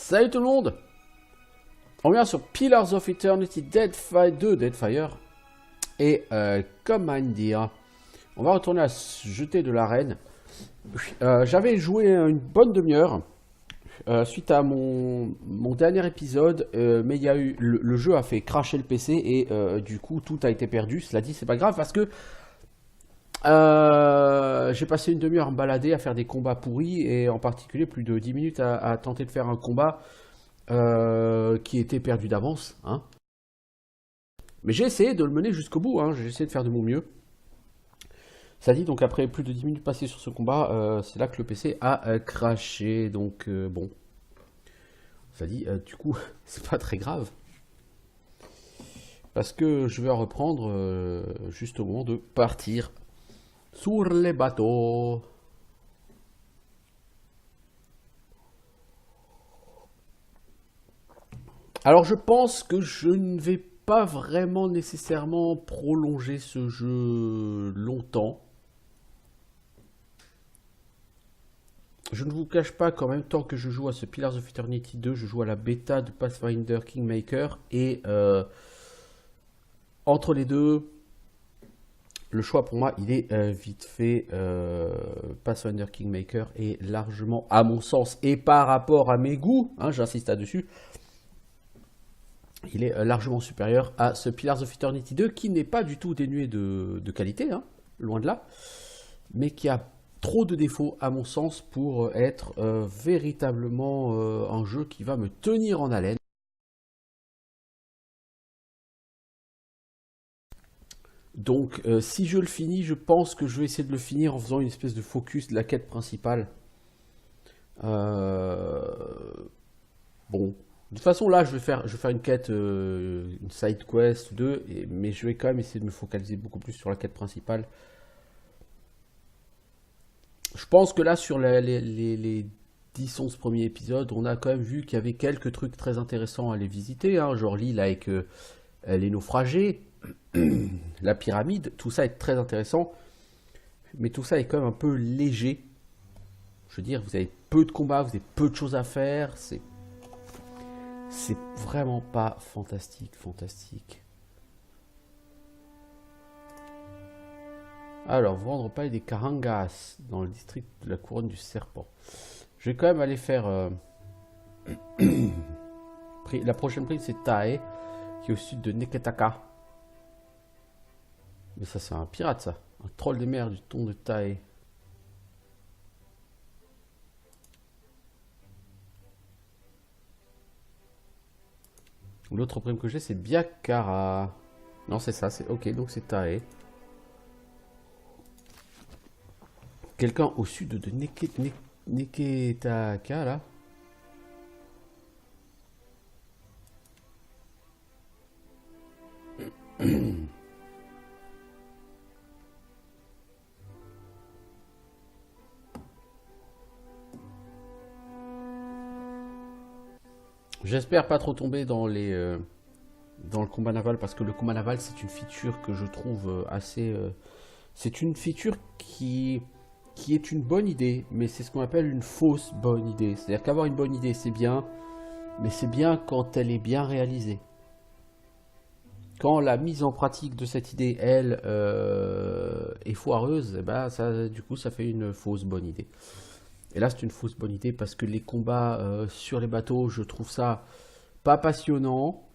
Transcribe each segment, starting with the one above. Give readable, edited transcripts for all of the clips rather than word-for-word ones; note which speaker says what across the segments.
Speaker 1: Salut tout le monde. On revient sur Pillars of Eternity Deadfire 2, Deadfire. Et comment dire, on va retourner à se jeter de l'arène. J'avais joué une bonne demi-heure suite à mon dernier épisode, mais il y a eu le jeu a fait crasher le PC et du coup tout a été perdu. Cela dit, c'est pas grave parce que j'ai passé une demi-heure à me balader, à faire des combats pourris et en particulier plus de 10 minutes à tenter de faire un combat qui était perdu d'avance. Hein. Mais j'ai essayé de le mener jusqu'au bout, hein. J'ai essayé de faire de mon mieux. Ça dit, donc après plus de 10 minutes passées sur ce combat, c'est là que le PC a craché. Donc bon, ça dit, du coup, c'est pas très grave. Parce que je vais en reprendre juste au moment de partir sur les bateaux. Alors je pense que je ne vais pas vraiment nécessairement prolonger ce jeu longtemps. Je ne vous cache pas qu'en même temps que je joue à ce Pillars of Eternity 2, je joue à la bêta de Pathfinder Kingmaker et entre les deux, le choix pour moi il est vite fait. Pathfinder Kingmaker est largement, à mon sens et par rapport à mes goûts, hein, j'insiste là-dessus, il est largement supérieur à ce Pillars of Eternity 2 qui n'est pas du tout dénué de qualité, hein, loin de là, mais qui a trop de défauts à mon sens pour être véritablement un jeu qui va me tenir en haleine. Donc si je le finis, je pense que je vais essayer de le finir en faisant une espèce de focus de la quête principale. Bon, de toute façon là je vais faire une quête, une side quest ou deux, mais je vais quand même essayer de me focaliser beaucoup plus sur la quête principale. Je pense que là sur les 10-11 premiers épisodes, on a quand même vu qu'il y avait quelques trucs très intéressants à aller visiter, hein, genre l'île avec les naufragés, la pyramide, tout ça est très intéressant, mais tout ça est quand même un peu léger. Je veux dire, vous avez peu de combats, vous avez peu de choses à faire, c'est vraiment pas fantastique. Alors, vendre paille des Karangas dans le district de la couronne du serpent. Je vais quand même aller faire... la prochaine prise, c'est Tae, qui est au sud de Neketaka. Mais ça, c'est un pirate, ça. Un troll des mers du ton de Tae. L'autre prime que j'ai, c'est Biakara. Non, c'est ça, c'est ok, donc c'est Tae. Quelqu'un au sud de Neketaka, là. J'espère pas trop tomber dans le combat naval, parce que le combat naval, c'est une feature que je trouve assez... c'est une feature qui est une bonne idée, mais c'est ce qu'on appelle une fausse bonne idée. C'est-à-dire qu'avoir une bonne idée, c'est bien, mais c'est bien quand elle est bien réalisée. Quand la mise en pratique de cette idée, elle, est foireuse, et ben ça, du coup, ça fait une fausse bonne idée. Et là, c'est une fausse bonne idée parce que les combats sur les bateaux, je trouve ça pas passionnant.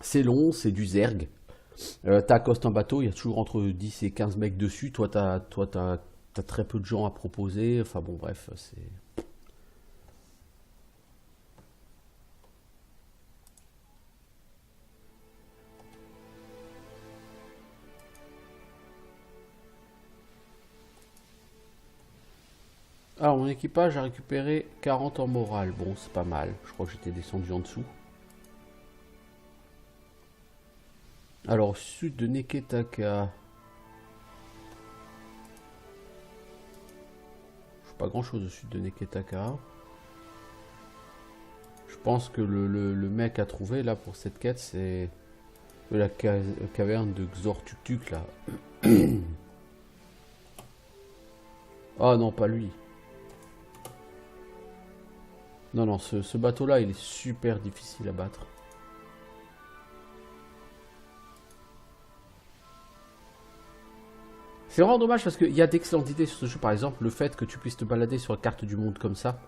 Speaker 1: C'est long, c'est du zerg. T'accostes un bateau, il y a toujours entre 10 et 15 mecs dessus. Toi, t'as très peu de gens à proposer. Enfin bon, bref, c'est... Alors, mon équipage a récupéré 40 en morale. Bon, c'est pas mal. Je crois que j'étais descendu en dessous. Alors, au sud de Neketaka. Je sais pas grand chose au sud de Neketaka. Je pense que le mec à trouver là pour cette quête, c'est la caverne de Xortuktuk là. Oh non, pas lui. Non, non, ce bateau-là, il est super difficile à battre. C'est vraiment dommage parce qu'il y a d'excellentes idées sur ce jeu. Par exemple, le fait que tu puisses te balader sur la carte du monde comme ça.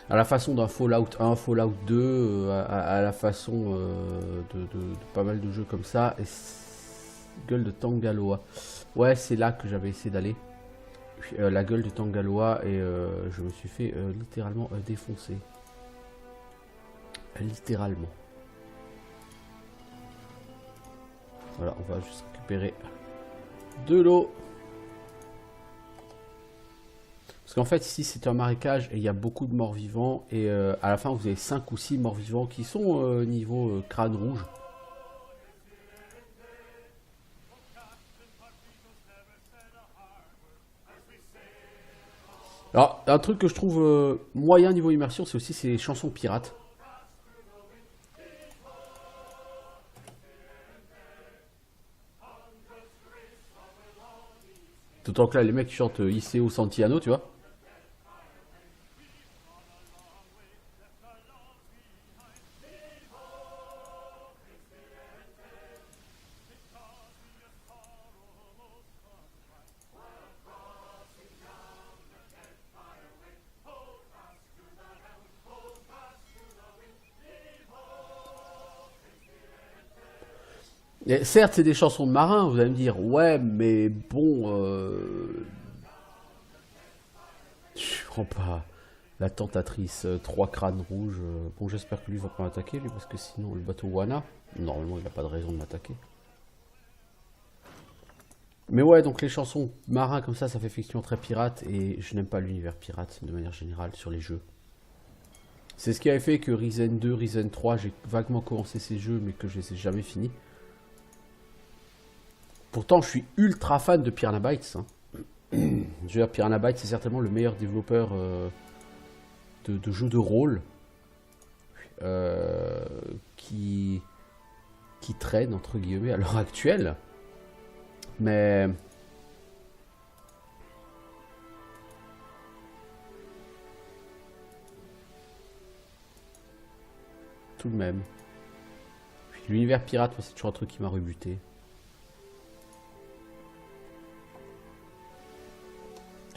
Speaker 1: À la façon d'un Fallout 1, Fallout 2, à la façon de pas mal de jeux comme ça. Et gueule de Tangaloa. Ouais, c'est là que j'avais essayé d'aller. La gueule de Tangaloa et je me suis fait littéralement défoncer. Littéralement. Voilà, on va juste récupérer de l'eau. Parce qu'en fait, ici, c'est un marécage et il y a beaucoup de morts vivants. Et à la fin, vous avez 5 ou 6 morts vivants qui sont niveau crâne rouge. Alors, un truc que je trouve moyen niveau immersion, c'est aussi ces chansons pirates. D'autant que là, les mecs chantent Iseo Santiano, tu vois. Et certes, c'est des chansons de marins, vous allez me dire, ouais, mais bon, je comprends pas. La tentatrice, 3 crânes rouges. Bon, j'espère que lui va pas m'attaquer, lui, parce que sinon, le bateau Wana, normalement, il a pas de raison de m'attaquer. Mais ouais, donc les chansons marins comme ça fait effectivement très pirate, et je n'aime pas l'univers pirate de manière générale sur les jeux. C'est ce qui avait fait que Risen 2, Risen 3, j'ai vaguement commencé ces jeux, mais que je les ai jamais finis. Pourtant, je suis ultra fan de Piranha Bytes. Hein. Je veux dire, Piranha Bytes, c'est certainement le meilleur développeur de jeux de rôle euh, qui, qui traîne, entre guillemets, à l'heure actuelle. Mais tout de même. L'univers pirate, c'est toujours un truc qui m'a rebuté.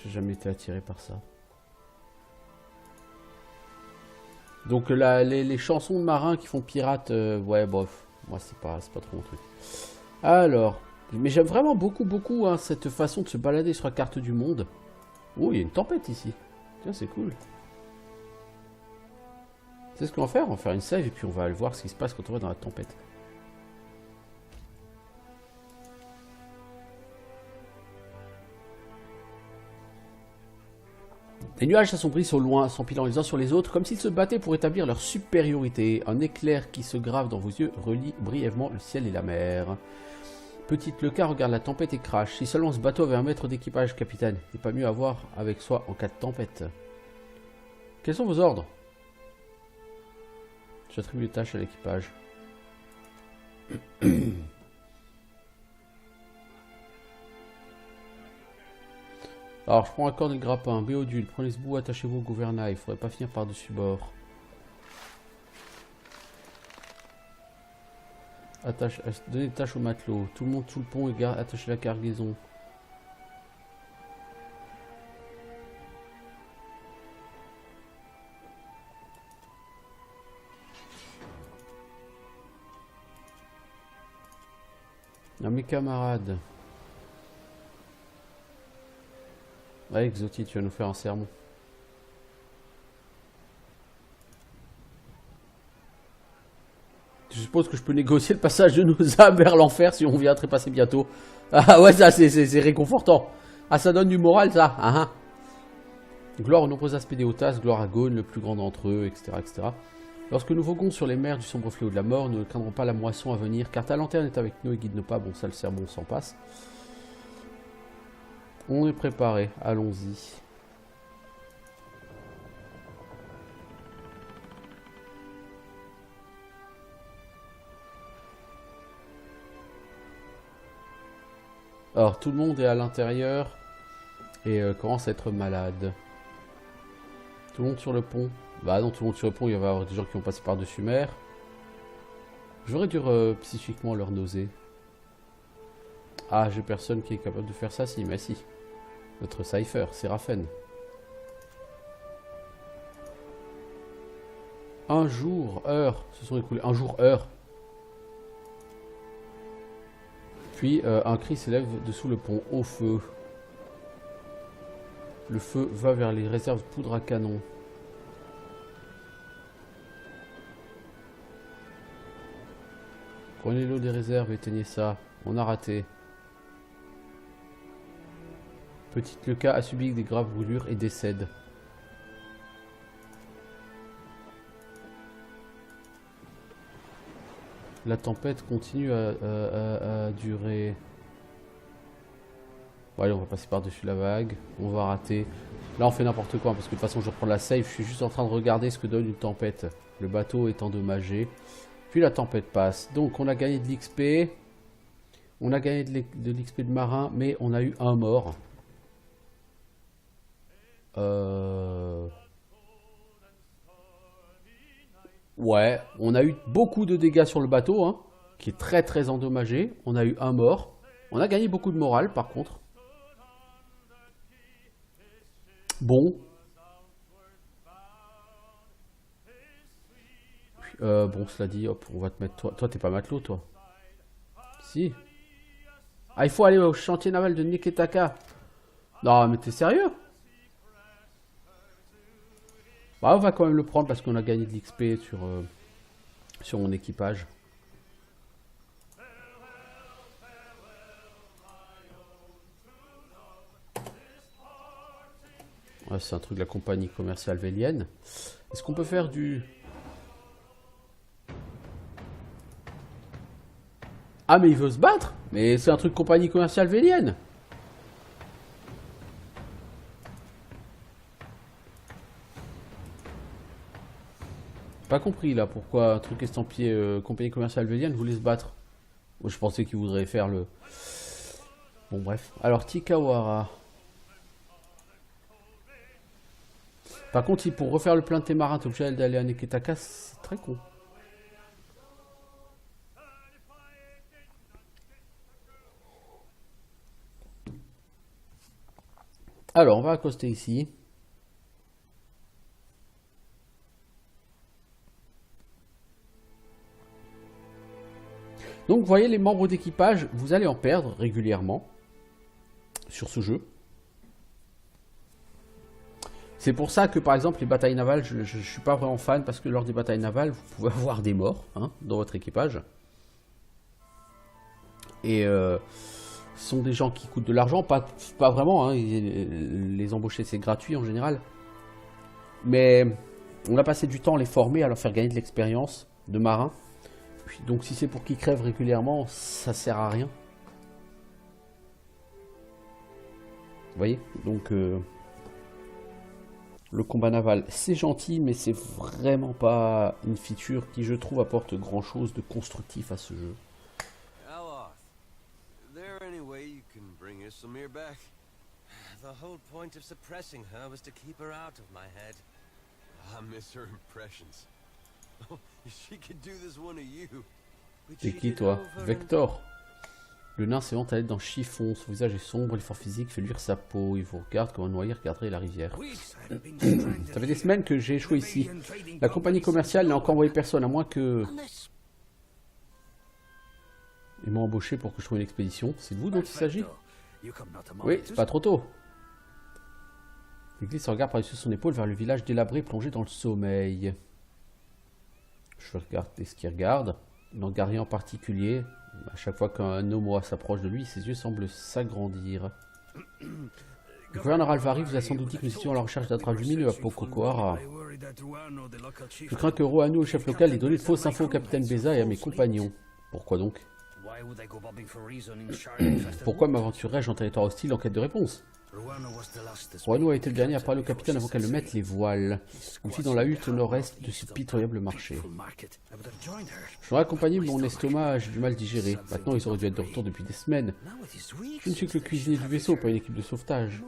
Speaker 1: J'ai jamais été attiré par ça. Donc les chansons de marins qui font pirate, ouais, bof. Moi, c'est pas trop mon truc. Alors, mais j'aime vraiment beaucoup hein, cette façon de se balader sur la carte du monde. Oh, il y a une tempête ici. Tiens, c'est cool. C'est ce qu'on va faire. On va faire une save et puis on va aller voir ce qui se passe quand on va dans la tempête. Les nuages s'assombrissent au loin, s'empilant les uns sur les autres, comme s'ils se battaient pour établir leur supériorité. Un éclair qui se grave dans vos yeux relie brièvement le ciel et la mer. Petite Leca regarde la tempête et crache. Si seulement ce bateau avait un maître d'équipage, capitaine. Il n'est pas mieux à avoir avec soi en cas de tempête. Quels sont vos ordres? J'attribue les tâches à l'équipage. Alors, je prends un corde et le grappin. Béodule, prenez ce bout, attachez-vous au gouvernail. Il faudrait pas finir par-dessus bord. Donnez des tâches aux matelots. Tout le monde sous le pont et attachez la cargaison. À mes camarades. Ouais, Exoti, tu vas nous faire un sermon. Je suppose que je peux négocier le passage de nos âmes vers l'enfer si on vient trépasser bientôt. Ah ouais, ça c'est réconfortant. Ah, ça donne du moral, ça. Ah, ah. Gloire aux nombreux aspects des Otas, gloire à Gaune, le plus grand d'entre eux, etc., etc. Lorsque nous voguons sur les mers du sombre fléau de la mort, nous ne craindrons pas la moisson à venir, car ta lanterne est avec nous et guide nos pas. Bon, ça, le sermon s'en passe. On est préparé, allons-y. Alors, tout le monde est à l'intérieur et commence à être malade. Tout le monde sur le pont. Bah non, tout le monde sur le pont, il va y avoir des gens qui vont passer par-dessus mer. J'aurais dû psychiquement leur nauser. Ah, j'ai personne qui est capable de faire ça, si, mais si. Notre Cypher, Séraphen. Un jour, heure, se sont écoulés. Un jour, heure. Puis, un cri s'élève dessous le pont. Au feu. Le feu va vers les réserves de poudre à canon. Prenez l'eau des réserves, éteignez ça. On a raté. Petite Leuca a subi des graves brûlures et décède. La tempête continue à durer. Bon, allez, on va passer par-dessus la vague. On va rater. Là, on fait n'importe quoi, parce que de toute façon, je reprends la save. Je suis juste en train de regarder ce que donne une tempête. Le bateau est endommagé. Puis la tempête passe. Donc, on a gagné de l'XP. On a gagné de l'XP de marin, mais on a eu un mort. Ouais, on a eu beaucoup de dégâts sur le bateau, hein, qui est très très endommagé. On a eu un mort. On a gagné beaucoup de morale, par contre. Bon. Bon, cela dit, hop, on va te mettre toi. Toi, t'es pas matelot, toi. Si. Ah, il faut aller au chantier naval de Neketaka. Non, mais t'es sérieux? Bah, on va quand même le prendre parce qu'on a gagné de l'XP sur mon équipage. Ouais, c'est un truc de la compagnie commerciale vélienne. Est-ce qu'on peut faire du... Ah, mais il veut se battre? Mais c'est un truc compagnie commerciale vélienne. Pas compris là pourquoi un truc estampillé compagnie commerciale vélienne voulait se battre. Moi, je pensais qu'il voudrait faire le... Bon bref. Alors Tikawara. Par contre, pour refaire le plein de tes marins, t'es obligé d'aller à Neketaka, c'est très con. Alors, on va accoster ici. Donc, vous voyez, les membres d'équipage, vous allez en perdre régulièrement sur ce jeu. C'est pour ça que, par exemple, les batailles navales, je ne suis pas vraiment fan, parce que lors des batailles navales, vous pouvez avoir des morts hein, dans votre équipage. Et ce sont des gens qui coûtent de l'argent, pas vraiment, hein, les embaucher c'est gratuit en général. Mais on a passé du temps à les former, à leur faire gagner de l'expérience de marin. Puis, donc si c'est pour qu'ils crèvent régulièrement, ça sert à rien. Vous voyez, donc le combat naval c'est gentil, mais c'est vraiment pas une feature qui je trouve apporte grand chose de constructif à ce jeu.
Speaker 2: The whole point of suppressing her was to keep her out of my head. I miss her impressions. She could do this one of you.
Speaker 1: T'es qui toi? Vector. Le nain s'est vante à l'aide dans chiffon. Son visage est sombre, l'effort physique fait luire sa peau. Il vous regarde comme un noyé regarderait la rivière. Ça fait des semaines que j'ai échoué ici. La compagnie commerciale n'a encore envoyé personne, à moins que... Ils m'ont embauché pour que je trouve une expédition. C'est de vous dont il s'agit? Oui, c'est pas trop tôt. Il glisse son regard par-dessus son épaule vers le village délabré plongé dans le sommeil. Je regarde ce qu'il regarde. Il n'en regarde rien en particulier. À chaque fois qu'un Nomoa s'approche de lui, ses yeux semblent s'agrandir. Le gouverneur Alvari vous a sans doute dit que nous étions à la recherche d'un train lumineux à Pococoara. Je crains que Rohanu, le chef local, ait donné de fausses infos au capitaine Beza et à mes compagnons. Pourquoi donc? Pourquoi m'aventurerais-je en territoire hostile en quête de réponse? Rohanu a été le dernier à parler au capitaine avant qu'elle ne mette les voiles. Une fille dans la hutte au nord-est de ce pitoyable marché. Je l'aurais accompagné, mais mon estomac, j'ai du mal digérer. Maintenant, ils auraient dû être de retour depuis des semaines. Je ne suis que le cuisinier du vaisseau, pas une équipe de sauvetage.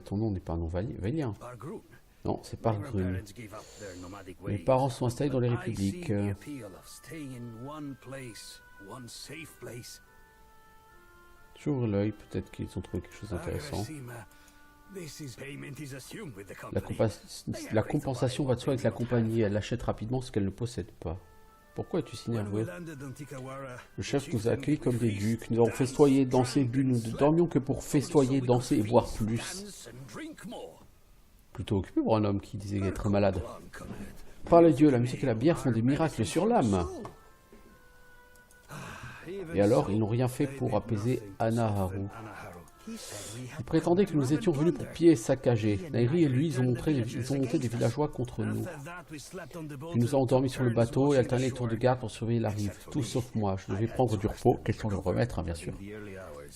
Speaker 1: Ton nom n'est pas un nom valien.
Speaker 3: Bargrun.
Speaker 1: Non, c'est pas
Speaker 3: My
Speaker 1: Grun.
Speaker 3: grandparents gave up their nomadic
Speaker 1: Mes
Speaker 3: ways,
Speaker 1: parents sont installés dans les
Speaker 3: but I
Speaker 1: républiques.
Speaker 3: see the appeal of staying in one place, one safe place.
Speaker 1: J'ouvre l'œil, peut-être qu'ils ont trouvé quelque chose d'intéressant.
Speaker 3: Agrasima, this is payment is assumed with the
Speaker 1: La,
Speaker 3: company.
Speaker 1: la compensation va de soi avec la compagnie. Elle achète rapidement ce qu'elle ne possède pas. Pourquoi es-tu si
Speaker 3: When we
Speaker 1: nerveux?
Speaker 3: landed on Tikawara,
Speaker 1: Le chef
Speaker 3: the
Speaker 1: nous a accueillis
Speaker 3: chieftain
Speaker 1: comme des
Speaker 3: we
Speaker 1: ducs.
Speaker 3: feast,
Speaker 1: Nous avons
Speaker 3: dance,
Speaker 1: festoyé, dansé,
Speaker 3: drink,
Speaker 1: bu. Nous
Speaker 3: and
Speaker 1: ne dormions que pour
Speaker 3: slept,
Speaker 1: festoyer,
Speaker 3: so we
Speaker 1: danser et
Speaker 3: could
Speaker 1: boire
Speaker 3: feast,
Speaker 1: plus.
Speaker 3: dance, and drink more.
Speaker 1: Plutôt occupé pour un homme qui disait être malade.
Speaker 3: Long cometh.
Speaker 1: Par les dieux, la musique et la bière font des miracles sur l'âme. Et alors, ils n'ont rien fait pour apaiser Anaharu. Ils prétendaient que nous étions venus pour piller et saccager. Nairi et lui, ils ont monté des villageois contre nous. Puis nous avons dormi sur le bateau et alterné les tours de garde pour surveiller la rive. Tout sauf moi. Je devais prendre du repos. Question de le remettre, hein, bien sûr.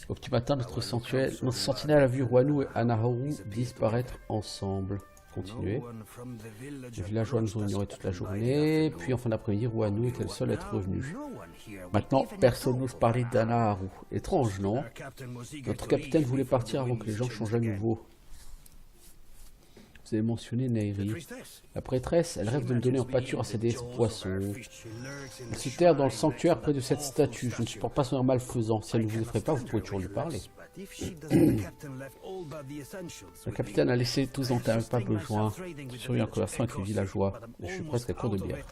Speaker 1: Au petit matin, notre sentinelle a vu Wanu et Anaharu disparaître ensemble. Continuez. Les villageois nous ont ignorés toute la journée. Puis en fin d'après-midi, Wanu était le seul à être revenu. Maintenant, personne n'ose parler d'Anaharu. Étrange, non? Notre capitaine voulait partir avant que les gens changent à nouveau. Vous avez mentionné Nairi. La prêtresse, elle rêve de me donner en pâture à sa déesse poisson. Elle se terre dans le sanctuaire près de cette statue. Je ne supporte pas son air malfaisant. Si elle ne vous effraie pas, vous pouvez toujours lui parler. Le capitaine a laissé tous en terre, pas besoin. Je suis en conversation avec les villageois. Je suis presque à court de bière.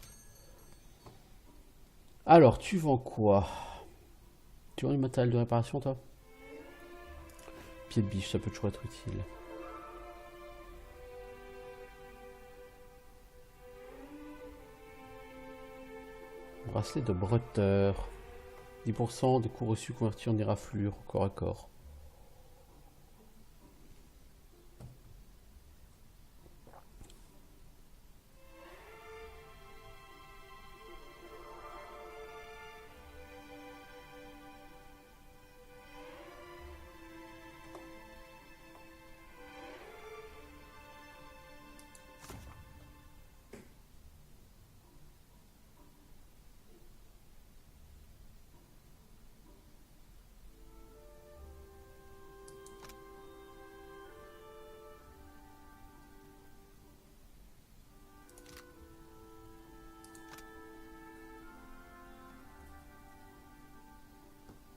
Speaker 1: Alors, tu vends quoi? Tu vends du matériel de réparation, toi? Pied de biche, ça peut toujours être utile. Bracelet de bretteur. 10% des coûts reçus convertis en éraflure, corps à corps.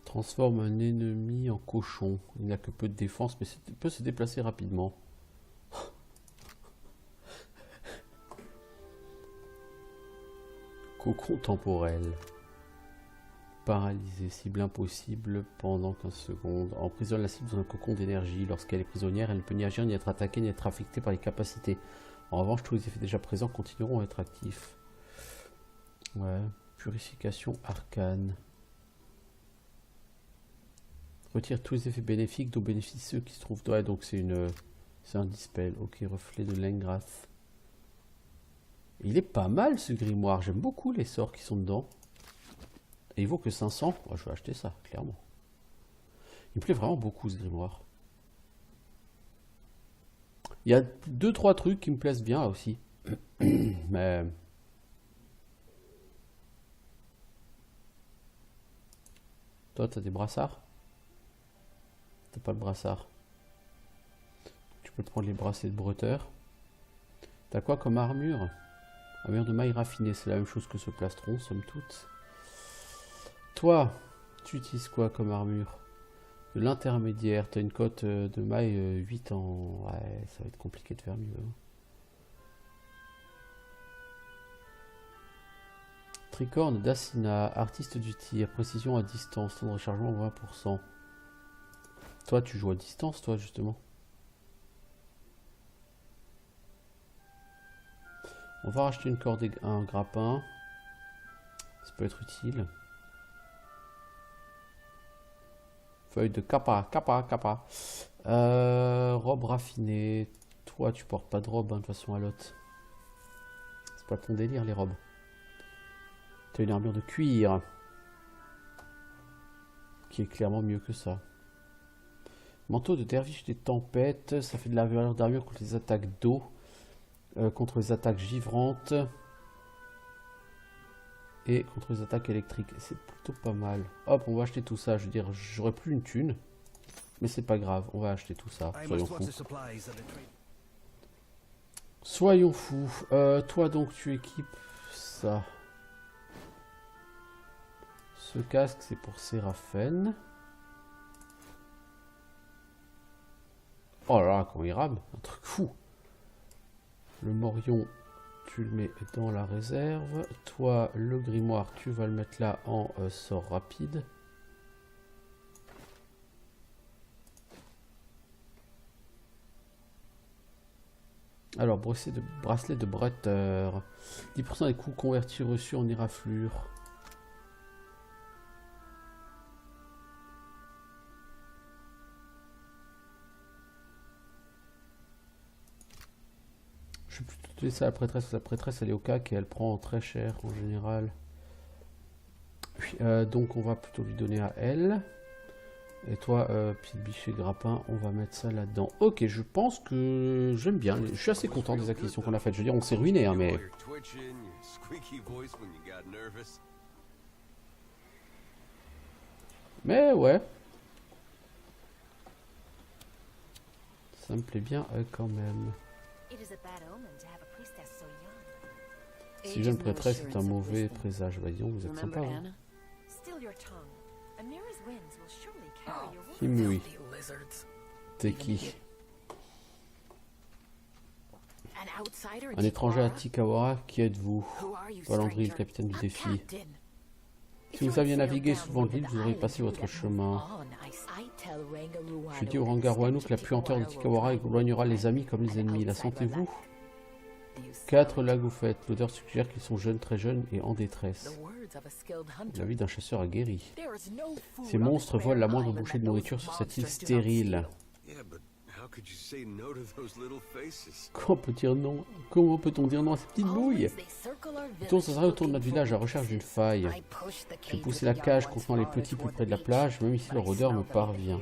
Speaker 1: Transforme un ennemi en cochon. Il n'a que peu de défense, mais il peut se déplacer rapidement. Cocon temporel. Paralysé. Cible impossible pendant 15 secondes. Emprisonne la cible dans un cocon d'énergie. Lorsqu'elle est prisonnière, elle ne peut ni agir, ni être attaquée, ni être affectée par les capacités. En revanche, tous les effets déjà présents continueront à être actifs. Ouais. Purification arcane. Retire tous les effets bénéfiques dont bénéficient ceux qui se trouvent... Ouais, donc c'est un dispel. Ok, reflet de Lengrath. Il est pas mal ce grimoire. J'aime beaucoup les sorts qui sont dedans. Et il vaut que 500. Oh, je vais acheter ça, clairement. Il me plaît vraiment beaucoup ce grimoire. Il y a 2-3 trucs qui me plaisent bien là aussi. Mais... Toi, t'as des brassards? T'as pas le brassard. Tu peux te prendre les bracelets de bretteur. T'as quoi comme armure? Armure de maille raffinée, c'est la même chose que ce plastron, somme toute. Toi, tu utilises quoi comme armure? De l'intermédiaire, t'as une cote de maille 8 en... Ouais, ça va être compliqué de faire mieux. Tricorne d'Asina, artiste du tir, précision à distance, temps de rechargement 20%. Toi, tu joues à distance, toi, justement. On va racheter une corde et un grappin. Ça peut être utile. Feuille de kappa. Robe raffinée. Toi, tu portes pas de robe, hein, de toute façon, à l'autre. C'est pas ton délire, les robes. T'as une armure de cuir. Qui est clairement mieux que ça. Manteau de derviche des tempêtes, ça fait de la valeur d'armure contre les attaques d'eau, contre les attaques givrantes et contre les attaques électriques. C'est plutôt pas mal. Hop, on va acheter tout ça. Je veux dire, j'aurais plus une thune. Mais c'est pas grave, on va acheter tout ça.
Speaker 3: I
Speaker 1: Soyons
Speaker 3: must want the
Speaker 1: fous.
Speaker 3: supplies at the trade.
Speaker 1: Soyons fous. Toi donc tu équipes ça. Ce casque c'est pour Séraphen. Oh là là, comment il rame, un truc fou. Le morion, tu le mets dans la réserve. Toi, le grimoire, tu vas le mettre là en sort rapide. Alors, bracelet de bretteur. 10% des coûts convertis reçus en éraflure. Je vais plutôt laisser à la prêtresse, parce que la prêtresse elle est au cac et elle prend très cher en général. Oui, donc on va plutôt lui donner à elle. Et toi, pied de biche et grappin, on va mettre ça là-dedans. Ok, je pense que j'aime bien. Je suis assez content des acquisitions qu'on a faites. Je veux dire, on s'est ruiné, hein, mais... Mais ouais. Ça me plaît bien quand même. Si jeune prêtresse est un mauvais présage, bah disons, vous êtes sympa. Hein. Kimui. T'es qui? Un étranger à Tikawara, qui êtes-vous? Valandry, le capitaine du défi. Si vous aviez navigué souvent de l'île, vous auriez passé votre chemin. Je dis au Rangaruanu que la puanteur de Tikawara éloignera les amis comme les ennemis. La sentez-vous? 4 lagoufettes. L'odeur suggère qu'ils sont jeunes, très jeunes et en détresse. La vie d'un chasseur aguerri. Ces monstres volent la moindre bouchée de nourriture sur cette île stérile. Comment peut-on dire non à ces petites bouilles? Plutôt, ça serait autour de notre village à la recherche d'une faille. J'ai poussé la cage contenant les petits plus près de la plage, même ici leur odeur me parvient.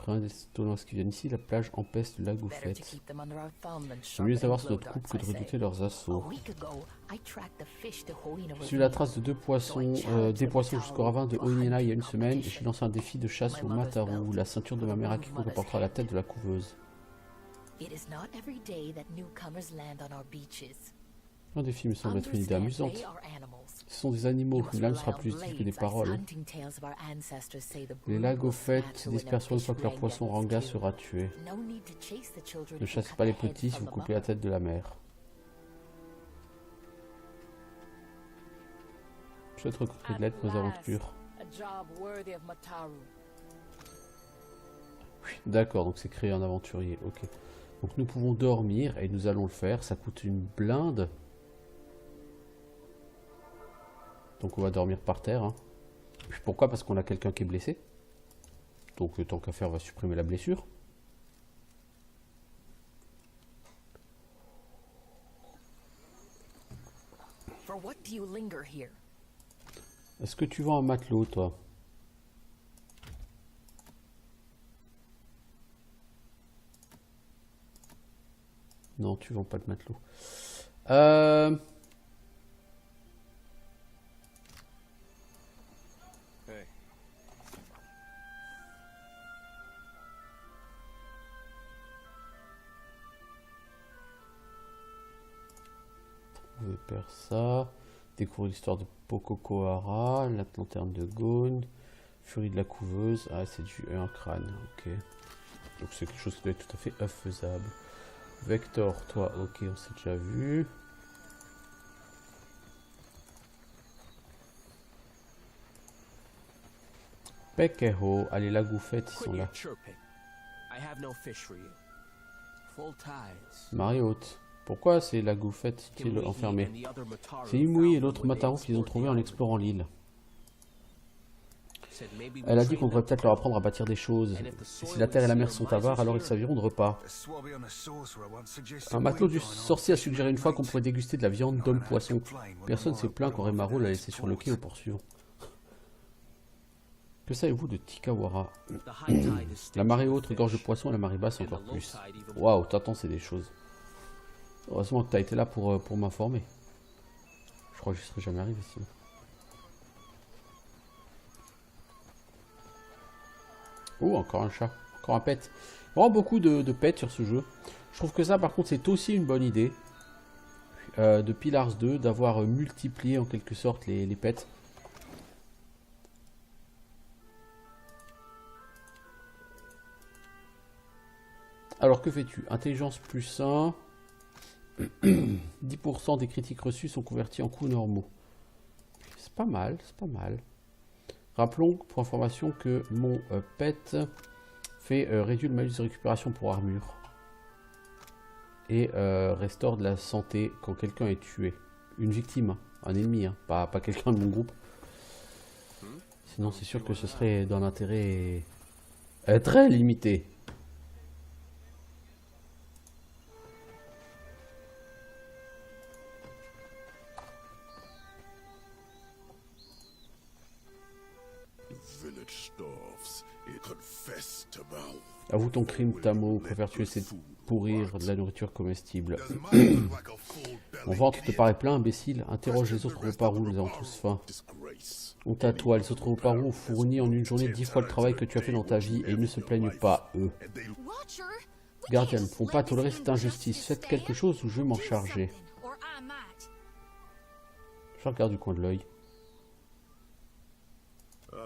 Speaker 1: Rien d'étonnant à ce qui viennent ici, la plage empeste la goufette. C'est mieux d'avoir sur notre coupe que de redouter leurs assauts. J'ai suivi la trace de des poissons jusqu'au ravin de Oinena il y a une semaine et j'ai lancé un défi de chasse au Mataru, la ceinture de ma mère à quiconque apportera la tête de la couveuse. Un défi me semble être une idée amusante. Ce sont des animaux, une lame sera plus utile que des paroles. Les lagoufettes se disperseront une fois que leur poisson ranga sera tué. Ne chassez pas les petits si vous coupez la tête de la mer. Je souhaite recruter de l'aide pour mes aventures. Oui, d'accord, donc c'est créer un aventurier, ok. Donc nous pouvons dormir et nous allons le faire, ça coûte une blinde. Donc on va dormir par terre. Hein. Pourquoi? Parce qu'on a quelqu'un qui est blessé. Donc tant qu'à faire, on va supprimer la blessure. Est-ce que tu vends un matelot, toi? Non, tu vends pas de matelot. On va faire ça. Découvrir l'histoire de Pococohara, la lanterne de Gone, furie de la couveuse. Ah, c'est un crâne, ok. Donc c'est quelque chose qui doit être tout à fait faisable. Vector, toi, ok, on s'est déjà vu. Pekeho, allez, la goufette, ils sont là. Mariotte, pourquoi c'est la goufette qui est enfermée? C'est Imui et l'autre Mataru qu'ils ont trouvé en explorant l'île. Elle a dit qu'on devrait peut-être leur apprendre à bâtir des choses. Et si la terre et la mer sont avares, alors ils serviront de repas. Un matelot du sorcier a suggéré une fois qu'on pourrait déguster de la viande d'homme-poisson. Personne s'est plaint qu'Oremaru l'a laissé sur le quai aux portions. Que savez-vous de Tikawara? La marée haute regorge de poissons et la marée basse encore plus. Waouh, t'attends, c'est des choses. Heureusement que t'as été là pour m'informer. Je crois que je serais jamais arrivé sinon. Oh, encore un chat. Encore un pet. Vraiment beaucoup de pets sur ce jeu. Je trouve que ça, par contre, c'est aussi une bonne idée. De Pillars 2, d'avoir multiplié en quelque sorte les pets. Alors, que fais-tu? Intelligence plus 1. 10% des critiques reçues sont convertis en coups normaux. C'est pas mal, c'est pas mal. Rappelons, pour information, que mon pet fait réduire le malus de récupération pour armure. Et restaure de la santé quand quelqu'un est tué. Une victime, un ennemi, hein, pas quelqu'un de mon groupe. Sinon, c'est sûr que ce serait d'un intérêt très limité. Avoue ton crime, Tamo. Préfères-tu essayer de pourrir de la nourriture comestible? Mon ventre te paraît plein, imbécile. Interroge les autres repas roux, nous avons tous faim. Honte à toi, les autres repas roux ont fourni en une journée 10 fois le travail que tu as fait dans ta vie et ils ne se plaignent pas, eux. Gardiens ne font pas tolérer cette injustice. Faites quelque chose ou je vais m'en charger. Je regarde du coin de l'œil.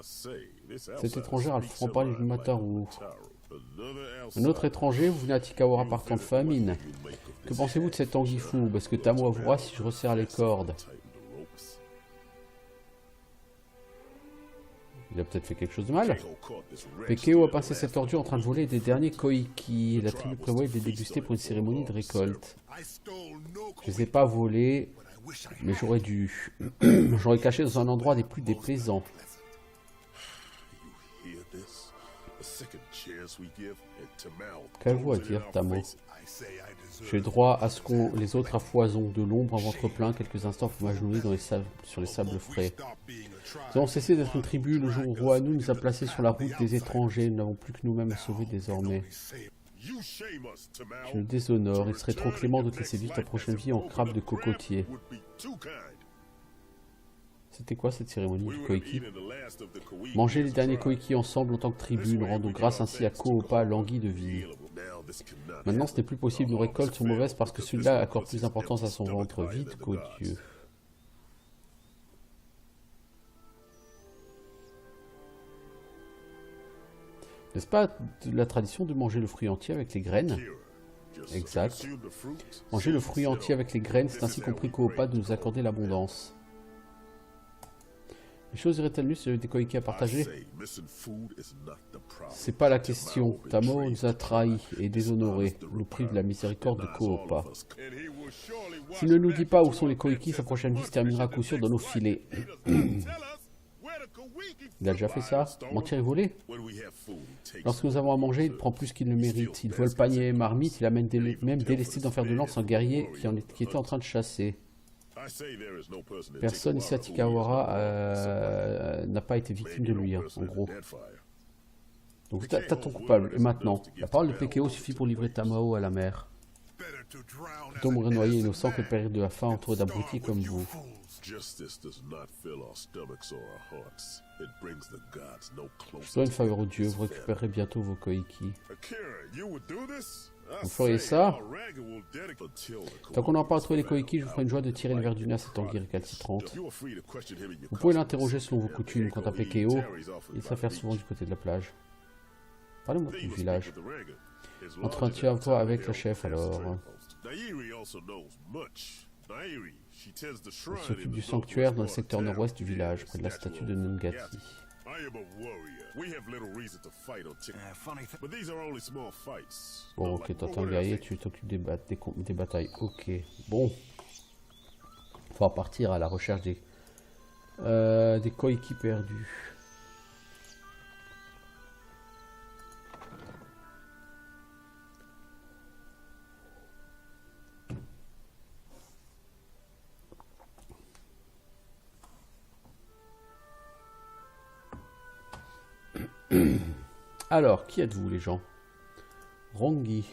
Speaker 1: Cette étrangère a le franc-parler du Mataru. Un autre étranger, vous venez à Tikawara par temps de famine. Que pensez-vous de cet anguille-fou? Parce que Tamo avouera si je resserre les cordes. Il a peut-être fait quelque chose de mal. Pekeo a pincé cette ordure en train de voler des derniers koiki. La tribu prévoit de les déguster pour une cérémonie de récolte. Je ne les ai pas volés, mais j'aurais dû. J'aurais caché dans un endroit des plus déplaisants. Qu'avez-vous à dire, Tamo? J'ai droit à ce qu'ont les autres à foison, de l'ombre, un ventre plein, quelques instants pour m'agenouiller sur les sables frais. Nous avons cessé d'être une tribu le jour où Roanu nous a placés sur la route des étrangers. Nous n'avons plus que nous-mêmes à sauver désormais. Tu nous déshonores. Il serait trop clément de te laisser vivre ta prochaine vie en crabe de cocotier. C'était quoi cette cérémonie du Koiki? Manger les derniers Koiki ensemble en tant que tribu, nous rendons grâce ainsi à Koopa, l'anguille de vie. Maintenant ce n'est plus possible, nos récoltes sont mauvaises parce que celui-là accorde plus d'importance à son ventre. Vite, Dieu. N'est-ce pas la tradition de manger le fruit entier avec les graines? Exact. Manger le fruit entier avec les graines, c'est ainsi compris Koopa de nous accorder l'abondance. Les choses iraient-elles mieux si j'avais des Koiki à partager? C'est pas la question. Tamo nous a trahis et déshonorés, nous prive de la miséricorde de Koopa. S'il ne nous dit pas où sont les Koiki, sa prochaine vie se terminera à coup sûr dans nos filets. Il a déjà fait ça? Mentir et voler? Lorsque nous avons à manger, il prend plus qu'il ne mérite. Il vole panier et marmite, il a même délesté d'en faire de lance un guerrier qui était en train de chasser. Personne ici à Tikawara n'a pas été victime de lui, hein, en gros. Donc t'as ton coupable. Et maintenant, la parole de Pekeo suffit pour livrer Tamao à la mer. Plutôt mourir noyé innocent que de périr de la faim entouré d'abrutis comme vous. Je dois une faveur aux dieux, vous récupérerez bientôt vos Koiki. Vous feriez ça? Tant qu'on n'a pas retrouvé les Koiki, je vous ferai une joie de tirer le verre du nez à cette anguille récalcitrante. Vous pouvez l'interroger selon vos coutumes. Quant à Pekeo, il s'affaire souvent du côté de la plage. Parlez-moi du village. Entretiens-toi avec le chef alors. Il s'occupe du sanctuaire dans le secteur nord-ouest du village, près de la statue de Nungati. Bon, ok, toi t'es un guerrier, tu t'occupes des batailles. Ok, bon. Il faut partir à la recherche des Koiki perdus. Alors, qui êtes-vous les gens? Rongi.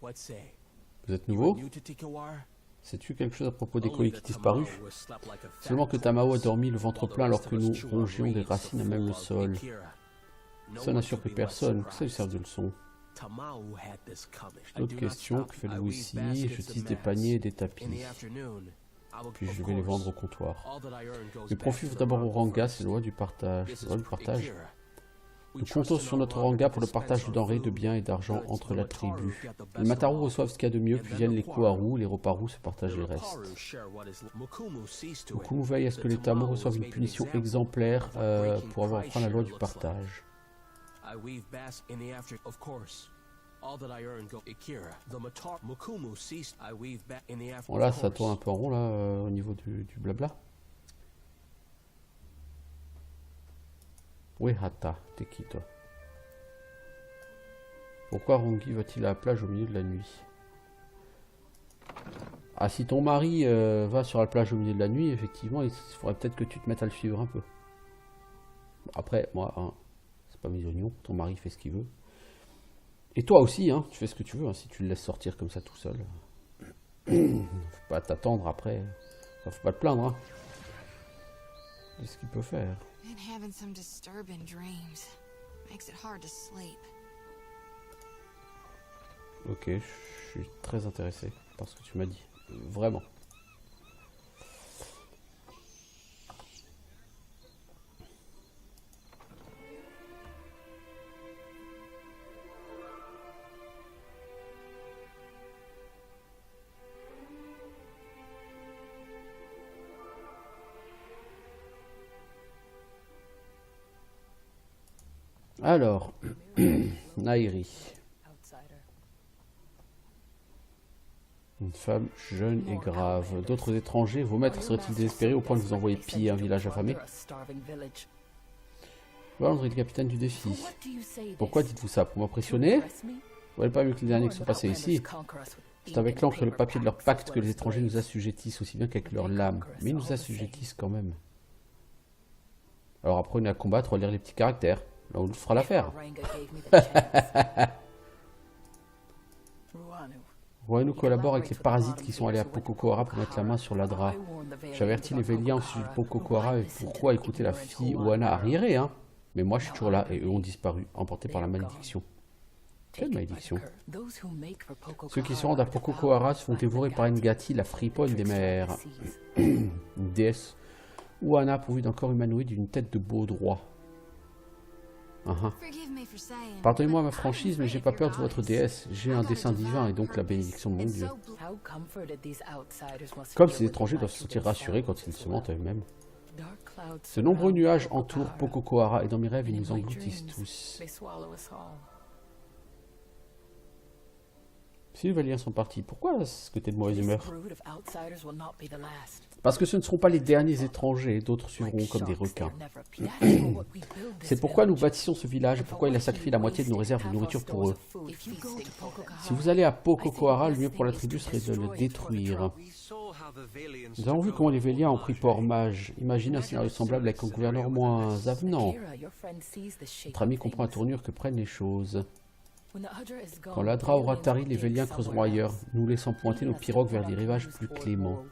Speaker 1: Vous êtes nouveau? Sais-tu quelque chose à propos des colis disparus? Seulement que Tamao a dormi le ventre plein alors que nous rongions des racines à même le sol. Ça n'a surpris personne, que ça lui serve de leçon. Autre question, que faites-vous ici? Je tisse des paniers et des tapis. Puis je vais les vendre au comptoir. Les profits vont d'abord au ranga, c'est la loi du partage. Nous comptons sur notre ranga pour le partage de denrées, de biens et d'argent entre la tribu. Les Mataru reçoivent ce qu'il y a de mieux, puis viennent les Koharu, les Roparu se partagent le reste. Mukumu veille à ce que les Tamos reçoivent une punition exemplaire pour avoir enfreint la loi du partage. Bon là, ça tourne un peu en rond là, au niveau du blabla. Wehata, t'es qui toi? Pourquoi Rongi va-t-il à la plage au milieu de la nuit? Ah, si ton mari va sur la plage au milieu de la nuit, effectivement, il faudrait peut-être que tu te mettes à le suivre un peu. Après, moi, hein, c'est pas mes oignons, ton mari fait ce qu'il veut. Et toi aussi, hein, tu fais ce que tu veux, hein, si tu le laisses sortir comme ça tout seul. Faut pas t'attendre après. Enfin, faut pas te plaindre, hein. C'est ce qu'il peut faire. Ok, je suis très intéressé par ce que tu m'as dit. Vraiment. Alors, Nairi. Une femme jeune et grave. D'autres étrangers, vos maîtres seraient-ils désespérés au point de vous envoyer piller un village affamé? Londres est le capitaine du défi. Pourquoi dites-vous ça? Pour m'impressionner? Vous voyez pas mieux que les derniers qui sont passés ici? C'est avec l'encre et le papier de leur pacte que les étrangers nous assujettissent aussi bien qu'avec leur lame. Mais ils nous assujettissent quand même. Alors apprenez à combattre, relire les petits caractères. Là on nous fera l'affaire. Wano collabore avec les parasites qui sont allés à Pococoara pour mettre la main sur l'Adra. J'avertis les Véliens au sujet de Pococoara et pourquoi écouter la fille Wana arriérée, hein. Mais moi je suis toujours là et eux ont disparu, emportés par la malédiction. Quelle malédiction? Ceux qui se rendent à Pococoara se font dévorer par Ngati, la friponne des mers. Une déesse. Wana pourvue d'un corps humanoïde d'une tête de beau droit. Pardonnez-moi ma franchise, mais j'ai pas peur de votre déesse. J'ai un dessein divin et donc la bénédiction de mon Dieu. Comme ces étrangers doivent se sentir rassurés quand ils se mentent à eux-mêmes. De nombreux nuages entourent Pococoara et dans mes rêves ils nous engloutissent tous. Si les Valyriens sont partis, pourquoi est-ce que t'es de mauvaise humeur? Parce que ce ne seront pas les derniers étrangers, d'autres suivront comme des requins. C'est pourquoi nous bâtissons ce village et pourquoi il a sacrifié la moitié de nos réserves de nourriture pour eux. Si vous allez à Pococoara, le mieux pour la tribu serait de le détruire. Nous avons vu comment les Véliens ont pris Port-Mage. Imaginez un scénario semblable avec un gouverneur moins avenant. Notre ami comprend la tournure que prennent les choses. Quand l'Adra aura tari, les Véliens creuseront ailleurs, nous laissant pointer nos pirogues vers des rivages plus cléments.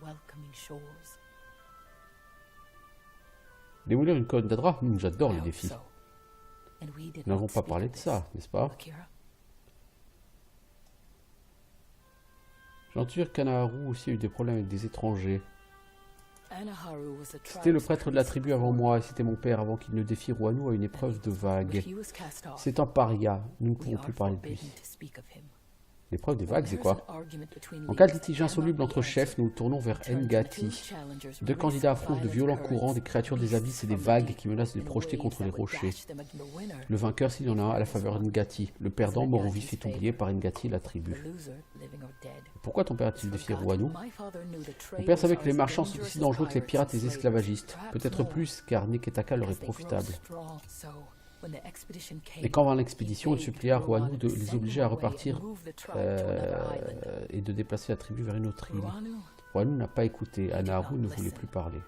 Speaker 1: Démolir une colonne d'Adra? J'adore les défis. Nous n'avons pas parlé de ça, n'est-ce pas? J'ai entendu qu'Anaharu aussi a eu des problèmes avec des étrangers. C'était le prêtre de la tribu avant moi, et c'était mon père avant qu'il ne défie Wano à une épreuve de vague. C'est un paria, nous ne pouvons plus parler de lui. L'épreuve des vagues, c'est quoi? En cas de litige insoluble entre chefs, nous nous tournons vers Ngati. Deux candidats affrontent de violents courants, des créatures des abysses et des vagues qui menacent de les projeter contre les rochers. Le vainqueur, s'il y en a un, à la faveur d'Ngati. Le perdant, mort ou vif, est oublié par Ngati et la tribu. Pourquoi ton père a-t-il défié Wano? Mon père savait que les marchands sont aussi dangereux que les pirates et les esclavagistes. Peut-être plus, car Neketaka leur est profitable. Et quand vint l'expédition, il supplia Wano de les obliger à repartir et de déplacer la tribu vers une autre île. Wano n'a pas écouté, Anaharu ne voulait plus parler.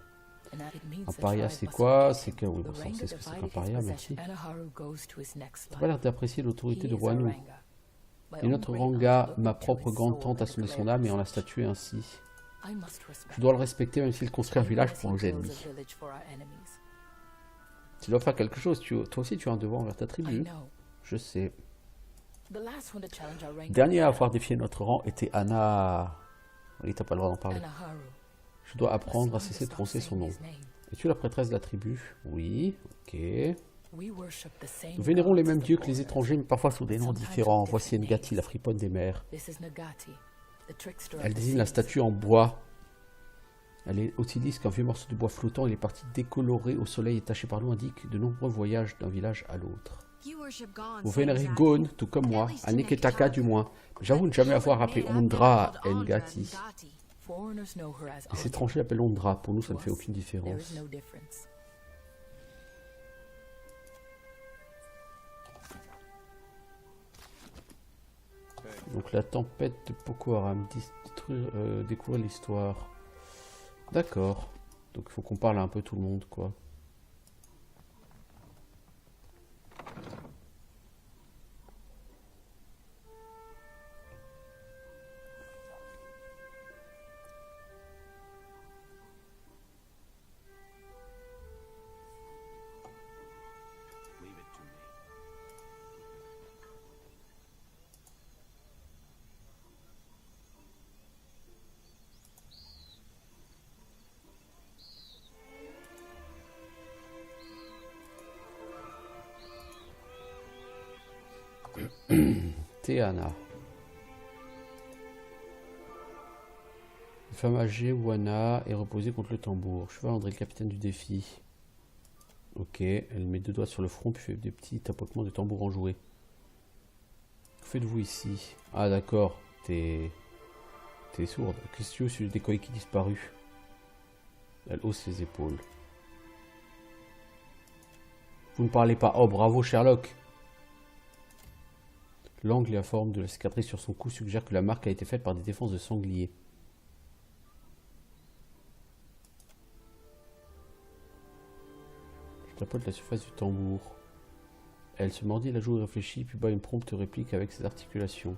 Speaker 1: Un paria c'est quoi? C'est que... Oui, bon, ça, on sait ce que c'est qu'un paria, merci. T'as pas l'air d'apprécier l'autorité de Wano. Et notre ranga, ma propre grande tante, a sonné son âme et en l'a statué ainsi. Je dois le respecter même s'il construit un village pour nos ennemis. Tu dois faire quelque chose, toi aussi tu as un devoir envers ta tribu. Je sais. Le dernier à avoir défié notre rang était Anna... Oui, t'as pas le droit d'en parler. Je dois apprendre à cesser de prononcer son nom. Es-tu la prêtresse de la tribu? Oui, ok. Nous vénérons les mêmes dieux que les étrangers, mais parfois sous des noms différents. Voici Ngati, la friponne des mers. Elle désigne la statue en bois. Elle est aussi lisse qu'un vieux morceau de bois flottant et les parties décolorées au soleil et tachées par l'eau indiquent de nombreux voyages d'un village à l'autre. Vous vénérez Gon, tout comme moi, à Neketaka du moins. J'avoue ne jamais avoir appelé Ondra Ngati. Les étrangers l'appellent Ondra, pour nous ça ne fait aucune différence. Donc la tempête de Boko Haram, découvrir l'histoire. D'accord. Donc il faut qu'on parle à un peu tout le monde, quoi. Théana. Une femme âgée, Wana, est reposée contre le tambour. Cheval André, le capitaine du défi. Ok, elle met deux doigts sur le front puis fait des petits tapotements de tambour enjoué. Que faites-vous ici? Ah d'accord, t'es sourde. Qu'est-ce que tu veux sur le décollé qui disparu? Elle hausse ses épaules. Vous ne parlez pas. Oh bravo Sherlock. L'angle et la forme de la cicatrice sur son cou suggèrent que la marque a été faite par des défenses de sanglier. Je tapote la surface du tambour. Elle se mordit la joue et réfléchit, puis bat une prompte réplique avec ses articulations.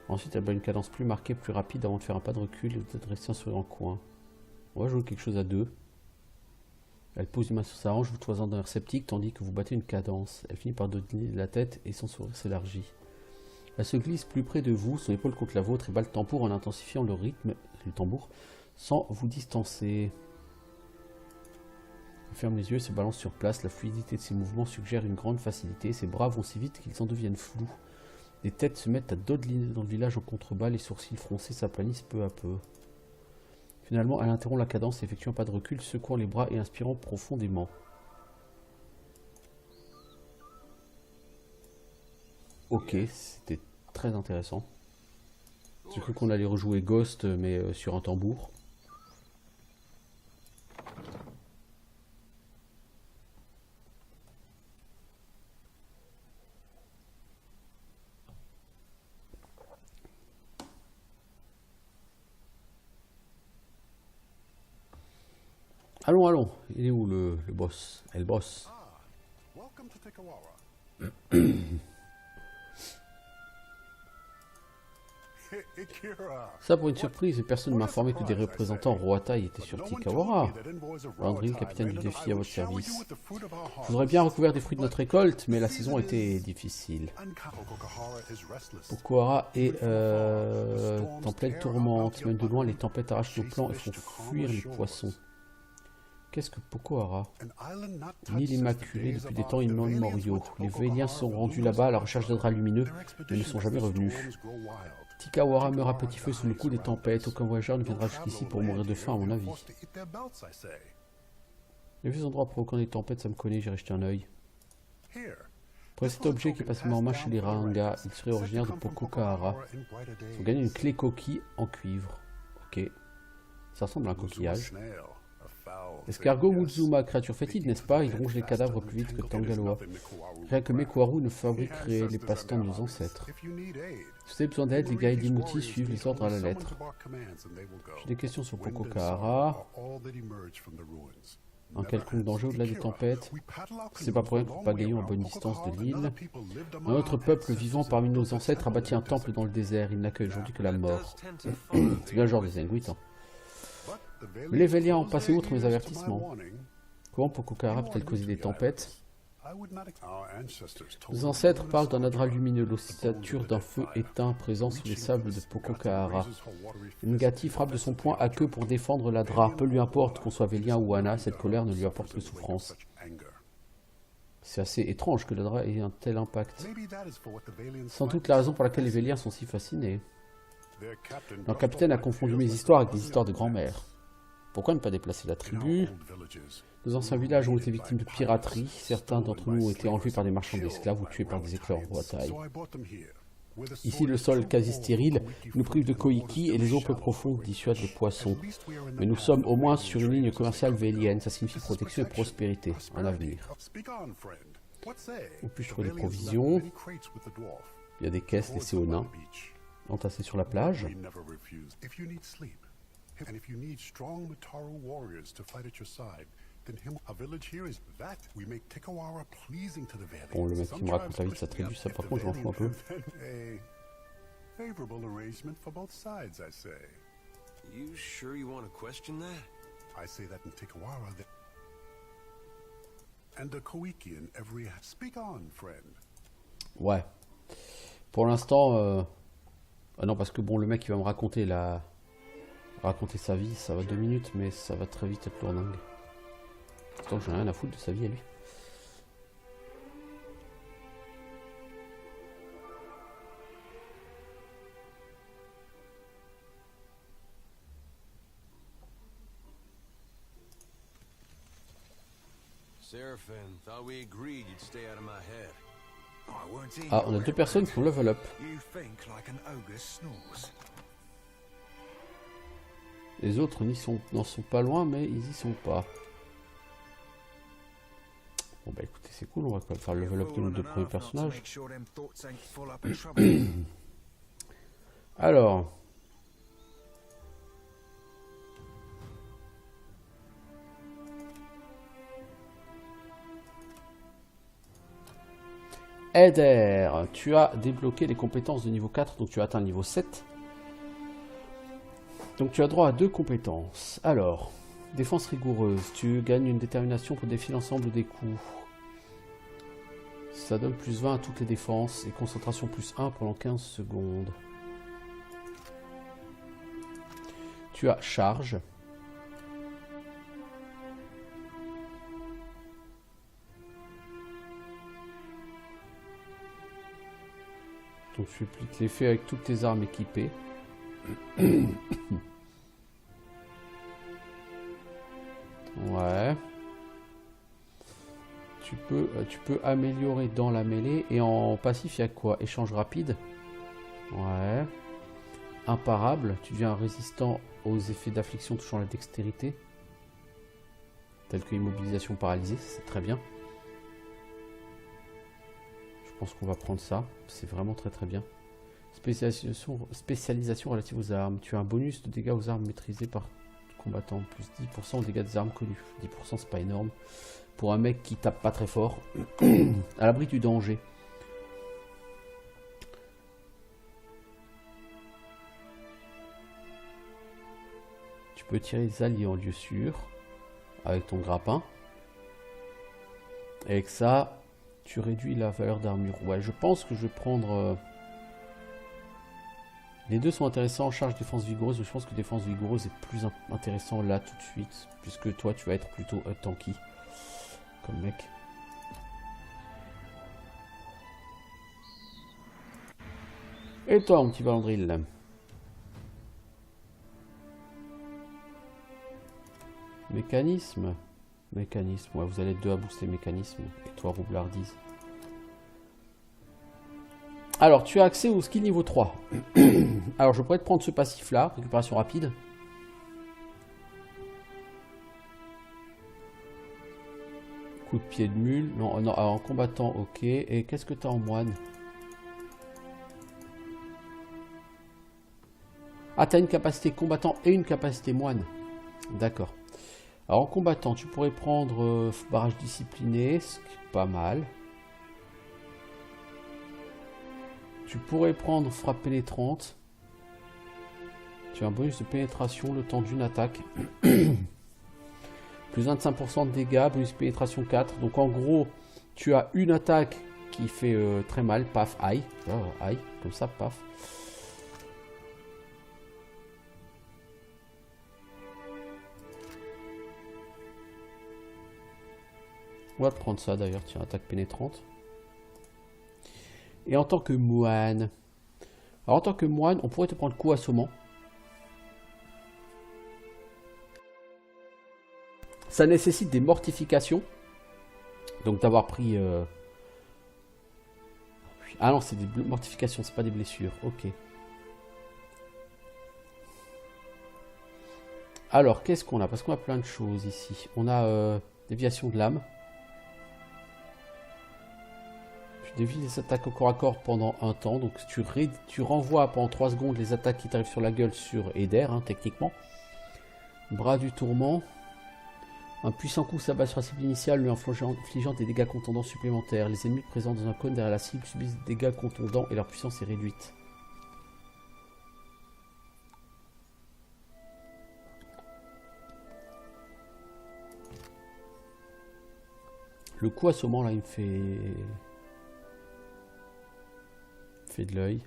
Speaker 1: Ensuite, elle bat une cadence plus marquée, plus rapide avant de faire un pas de recul et de dresser un sourire en coin. On va jouer quelque chose à deux. Elle pose une main sur sa hanche, vous toisant d'un air sceptique, tandis que vous battez une cadence. Elle finit par donner la tête et son sourire s'élargit. Elle se glisse plus près de vous, son épaule contre la vôtre, et bat le tambour en intensifiant le rythme du tambour, sans vous distancer. Elle ferme les yeux et se balance sur place. La fluidité de ses mouvements suggère une grande facilité. Ses bras vont si vite qu'ils en deviennent flous. Les têtes se mettent à dodeliner dans le village en contrebas, les sourcils froncés s'aplanissent peu à peu. Finalement, elle interrompt la cadence, effectuant un pas de recul, secouant les bras et inspirant profondément. Ok, c'était très intéressant. J'ai cru qu'on allait rejouer Ghost, mais sur un tambour. Allons, allons. Il est où le boss? Elle bosse. Ça pour une surprise, personne ne m'a informé que des représentants Roatai étaient sur Tikawara. André, le capitaine du défi, à votre service. Je voudrais bien recouvrir des fruits de notre récolte, mais la saison était difficile. Pokohara et tempête tourmente. Même de loin, les tempêtes arrachent nos plants et font fuir les poissons. Qu'est-ce que Pokohara? Une île immaculée depuis des temps immémoriaux. Les Véliens sont rendus là-bas à la recherche d'un drap lumineux, mais ne sont jamais revenus. Tikawara meurt à petit feu sous le coup des tempêtes. Aucun voyageur ne viendra jusqu'ici pour mourir de faim, à mon avis. Les vieux endroits provoquant des tempêtes, ça me connaît, j'irai jeter un œil. Après cet objet qui est passé en main chez les Rahanga, il serait originaire de Pokohara. Il faut gagner une clé coquille en cuivre. Ok. Ça ressemble à un coquillage. Escargot Muzuma, créature fétide, n'est-ce pas? Il ronge les cadavres plus vite que Tangaloa. Rien que Mekwaru ne fabriquerait les passe-temps de nos ancêtres. Si vous avez besoin d'aide, les Gaïdimuti suivent les ordres à la lettre. J'ai des questions sur Pokohara. un quelconque danger au-delà des tempêtes. C'est pas pour rien que nous pagayons à bonne distance de l'île. Un autre peuple vivant parmi nos ancêtres a bâti un temple dans le désert. Il n'accueille aujourd'hui que la mort. C'est bien le genre des Inuits. Hein. Les Véliens ont passé outre mes avertissements. Comment Pococahara peut-elle causer des tempêtes? Nos ancêtres parlent d'un adra lumineux, l'ossature d'un feu éteint présent sous les sables de Pococahara. Ngati frappe de son poing à queue pour défendre l'adra. Peu lui importe qu'on soit Vélien ou Ana, cette colère ne lui apporte que souffrance. C'est assez étrange que l'adra ait un tel impact. Sans doute la raison pour laquelle les Véliens sont si fascinés. Leur capitaine a confondu mes histoires avec des histoires de grand-mère. Pourquoi ne pas déplacer la tribu? Nos anciens villages ont été victimes de piraterie. Certains d'entre nous ont été enlevés par des marchands d'esclaves ou tués par des éclairs en bataille. Ici, le sol quasi stérile nous prive de koiki et les eaux peu profondes dissuadent les poissons. Mais nous sommes au moins sur une ligne commerciale vélienne. Ça signifie protection et prospérité, un avenir. Où puis-je trouver des provisions? Il y a des caisses laissées aux nains, entassées sur la plage.
Speaker 4: And if you need strong Mataru warriors to fight at your side, then a village here is that. We make Tikawara pleasing to the Valians.
Speaker 1: Bon, le mec qui me raconte la vie de sa tribu, ça par contre je m'en fous un peu.
Speaker 4: Favorable arrangement for both sides, I say.
Speaker 2: You sure you want to question that?
Speaker 4: I say that in Tikawara, and a Koiki in every... Speak on, friend.
Speaker 1: Ouais. Pour l'instant... Ah non, parce que bon, le mec il va me raconter sa vie, ça va 2 minutes, mais ça va très vite être lourdingue. Pourtant, j'ai rien à foutre de sa vie à lui.
Speaker 2: Seraphine, thought we agreed you'd stay out of my head.
Speaker 1: Ah, on a 2 personnes qui ont level up. Les autres n'en sont pas loin, mais ils y sont pas. Bon bah écoutez, c'est cool, on va quand même faire le level up de nos 2 premiers personnages. Alors... Eder, tu as débloqué les compétences de niveau 4, donc tu as atteint le niveau 7. Donc tu as droit à 2 compétences. Alors, défense rigoureuse, tu gagnes une détermination pour défier l'ensemble des coups. Ça donne plus 20 à toutes les défenses et concentration plus 1 pendant 15 secondes. Tu as charge. Donc tu appliques l'effet avec toutes tes armes équipées. Ouais. Tu peux améliorer dans la mêlée. Et en passif, il y a quoi? Échange rapide. Ouais. Imparable. Tu deviens résistant aux effets d'affliction touchant la dextérité. Tels que immobilisation paralysée. C'est très bien. Je pense qu'on va prendre ça. C'est vraiment très très bien. Spécialisation relative aux armes. Tu as un bonus de dégâts aux armes maîtrisées par combattant. Plus 10% aux dégâts des armes connues. 10% c'est pas énorme. Pour un mec qui tape pas très fort. À l'abri du danger. Tu peux tirer les alliés en lieu sûr. Avec ton grappin. Et avec ça... Tu réduis la valeur d'armure. Ouais, je pense que je vais prendre... Les deux sont intéressants. Charge défense vigoureuse. Mais je pense que défense vigoureuse est plus intéressant là tout de suite. Puisque toi, tu vas être plutôt tanky. Comme mec. Et toi, mon petit Valandril? Mécanisme. Mécanisme, ouais, vous allez être 2 à booster mécanisme. Et toi, roublardise. Alors, tu as accès au skill niveau 3. Alors, je pourrais te prendre ce passif-là, récupération rapide. Coup de pied de mule. Non, non, alors, en combattant, ok. Et qu'est-ce que tu as en moine? Ah, tu as une capacité combattant et une capacité moine. D'accord. Alors en combattant, tu pourrais prendre barrage discipliné, ce qui est pas mal. Tu pourrais prendre frappe pénétrante. Tu as un bonus de pénétration le temps d'une attaque. Plus 25% de dégâts, bonus pénétration 4. Donc en gros, tu as une attaque qui fait très mal. Paf, aïe. Oh, aïe, comme ça, paf. On va prendre ça d'ailleurs, tiens, attaque pénétrante. Et en tant que moine... Alors en tant que moine, on pourrait te prendre coup assommant. Ça nécessite des mortifications. Donc d'avoir pris... Ah non, c'est des mortifications, c'est pas des blessures. Ok. Alors, qu'est-ce qu'on a? Parce qu'on a plein de choses ici. On a déviation de l'âme. Tu dévies les attaques au corps à corps pendant un temps. Donc tu renvoies pendant 3 secondes les attaques qui t'arrivent sur la gueule sur Eder, hein, techniquement. Bras du tourment. Un puissant coup s'abat sur la cible initiale, lui infligeant des dégâts contondants supplémentaires. Les ennemis présents dans un cône derrière la cible subissent des dégâts contondants et leur puissance est réduite. Le coup assommant là, il me fait de l'œil.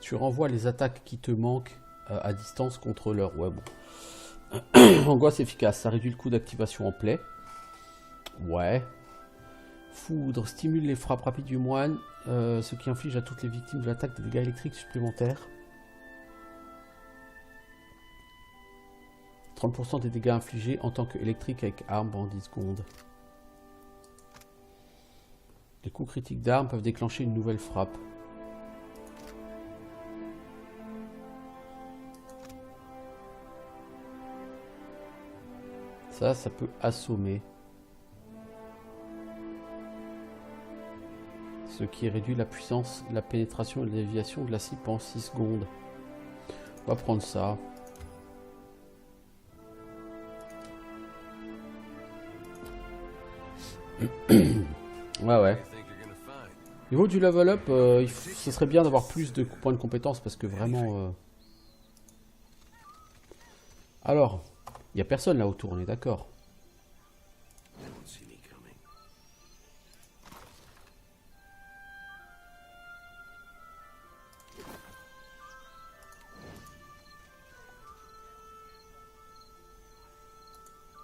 Speaker 1: Tu renvoies les attaques qui te manquent à distance contre leur... Ouais, bon. Angoisse efficace, ça réduit le coût d'activation en plaie. Ouais. Foudre stimule les frappes rapides du moine, ce qui inflige à toutes les victimes de l'attaque des dégâts électriques supplémentaires. 30% des dégâts infligés en tant qu'électrique avec arme pendant 10 secondes. Les coups critiques d'armes peuvent déclencher une nouvelle frappe. Ça peut assommer. Ce qui réduit la puissance, la pénétration et la déviation de la cible en 6 secondes. On va prendre ça. Ouais. Au niveau du level up, ce serait bien d'avoir plus de points de compétence parce que vraiment... Alors... Il n'y a personne là autour, on est d'accord.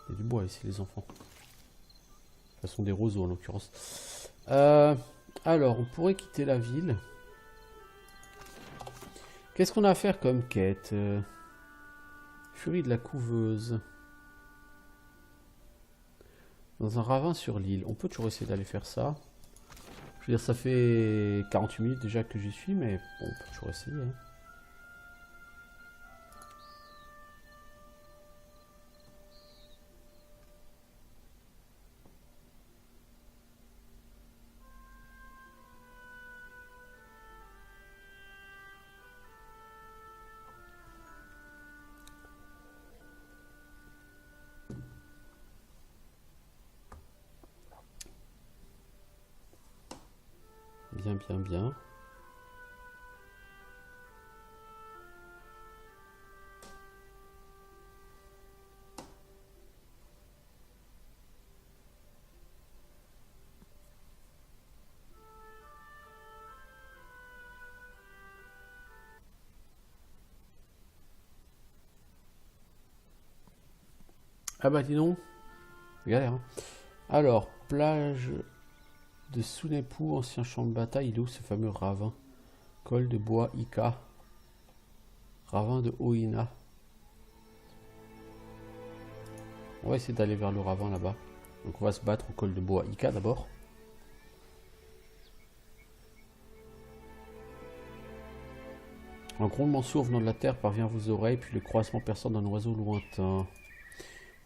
Speaker 1: Il y a du bois ici, les enfants. Ce sont des roseaux en l'occurrence. Alors, on pourrait quitter la ville. Qu'est-ce qu'on a à faire comme quête? Furie de la couveuse. Dans un ravin sur l'île. On peut toujours essayer d'aller faire ça. Je veux dire, ça fait 48 minutes déjà que j'y suis, mais bon, on peut toujours essayer. Hein. Bien. Ah bah dis donc, galère. Hein. Alors, plage de Sunepou, ancien champ de bataille, il est où ce fameux ravin? Col de bois Ika. Ravin de Oina. On va essayer d'aller vers le ravin là-bas. Donc on va se battre au col de bois Ika d'abord. Un grondement sourd venant de la terre parvient à vos oreilles, puis le croissement perçant d'un oiseau lointain.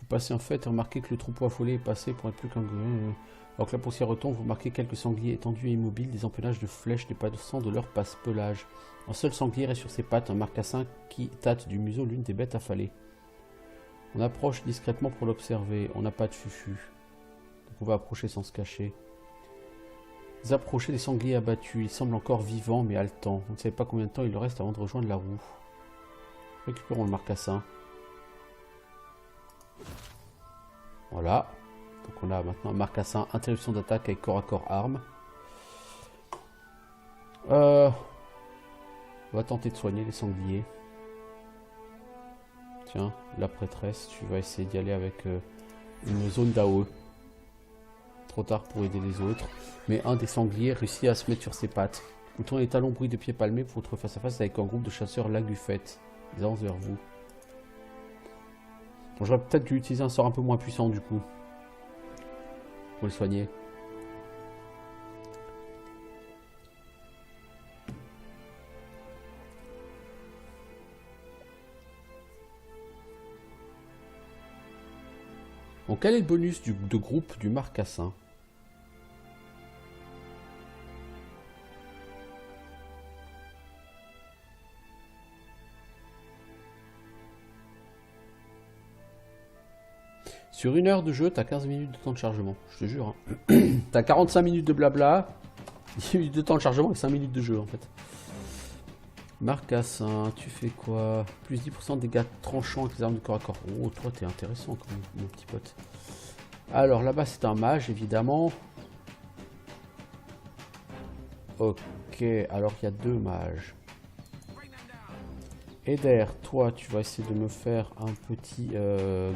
Speaker 1: Vous passez en fait et remarquez que le troupeau affolé est passé pour être plus qu'un... Alors que la poussière retombe, vous remarquez quelques sangliers étendus et immobiles, des empennages de flèches dépassant de leur passe-pelage. Un seul sanglier reste sur ses pattes, un marcassin qui tâte du museau l'une des bêtes affalées. On approche discrètement pour l'observer, on n'a pas de fufu. Donc on va approcher sans se cacher. Vous approchez des sangliers abattus, ils semblent encore vivants mais haletants. Vous ne savez pas combien de temps il leur reste avant de rejoindre la roue. Récupérons le marcassin. Voilà. Donc on a maintenant un marcassin, interruption d'attaque avec corps à corps arme. On va tenter de soigner les sangliers. Tiens, la prêtresse, tu vas essayer d'y aller avec une zone d'AOE. Trop tard pour aider les autres. Mais un des sangliers réussit à se mettre sur ses pattes. Vous tournez les talons bruit de pieds palmés pour votre face à face avec un groupe de chasseurs Lagufette. Ils avancent vers vous. Bon, j'aurais peut-être dû utiliser un sort un peu moins puissant du coup. Pour le soigner. Donc quel est le bonus de groupe du marcassin? Sur une heure de jeu, t'as 15 minutes de temps de chargement, je te jure. Hein. T'as 45 minutes de blabla, 10 minutes de temps de chargement et 5 minutes de jeu en fait. Marcassin, tu fais quoi? Plus 10% de dégâts tranchants avec les armes de corps à corps. Oh, toi t'es intéressant quand même, mon petit pote. Alors là-bas c'est un mage évidemment. Ok, alors il y a 2 mages. Eder, toi tu vas essayer de me faire un petit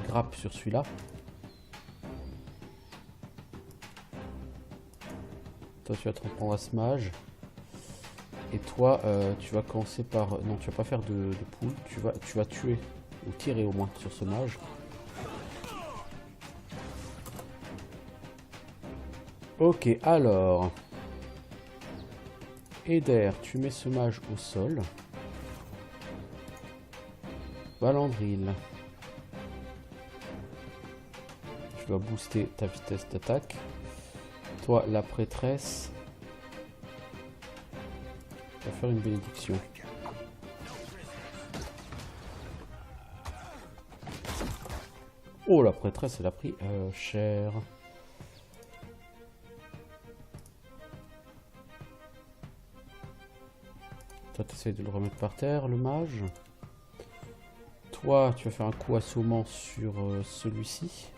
Speaker 1: grappe sur celui-là. Toi tu vas te reprendre à ce mage. Et toi tu vas commencer par... Non, tu vas pas faire de poule, tu vas tuer, ou tirer au moins sur ce mage. Ok, alors... Eder, tu mets ce mage au sol. Valandril. Tu vas booster ta vitesse d'attaque. Toi, la prêtresse. Tu vas faire une bénédiction. Oh, la prêtresse, elle a pris cher. Toi, tu essaies de le remettre par terre, le mage. Toi, tu vas faire un coup assommant sur celui-ci.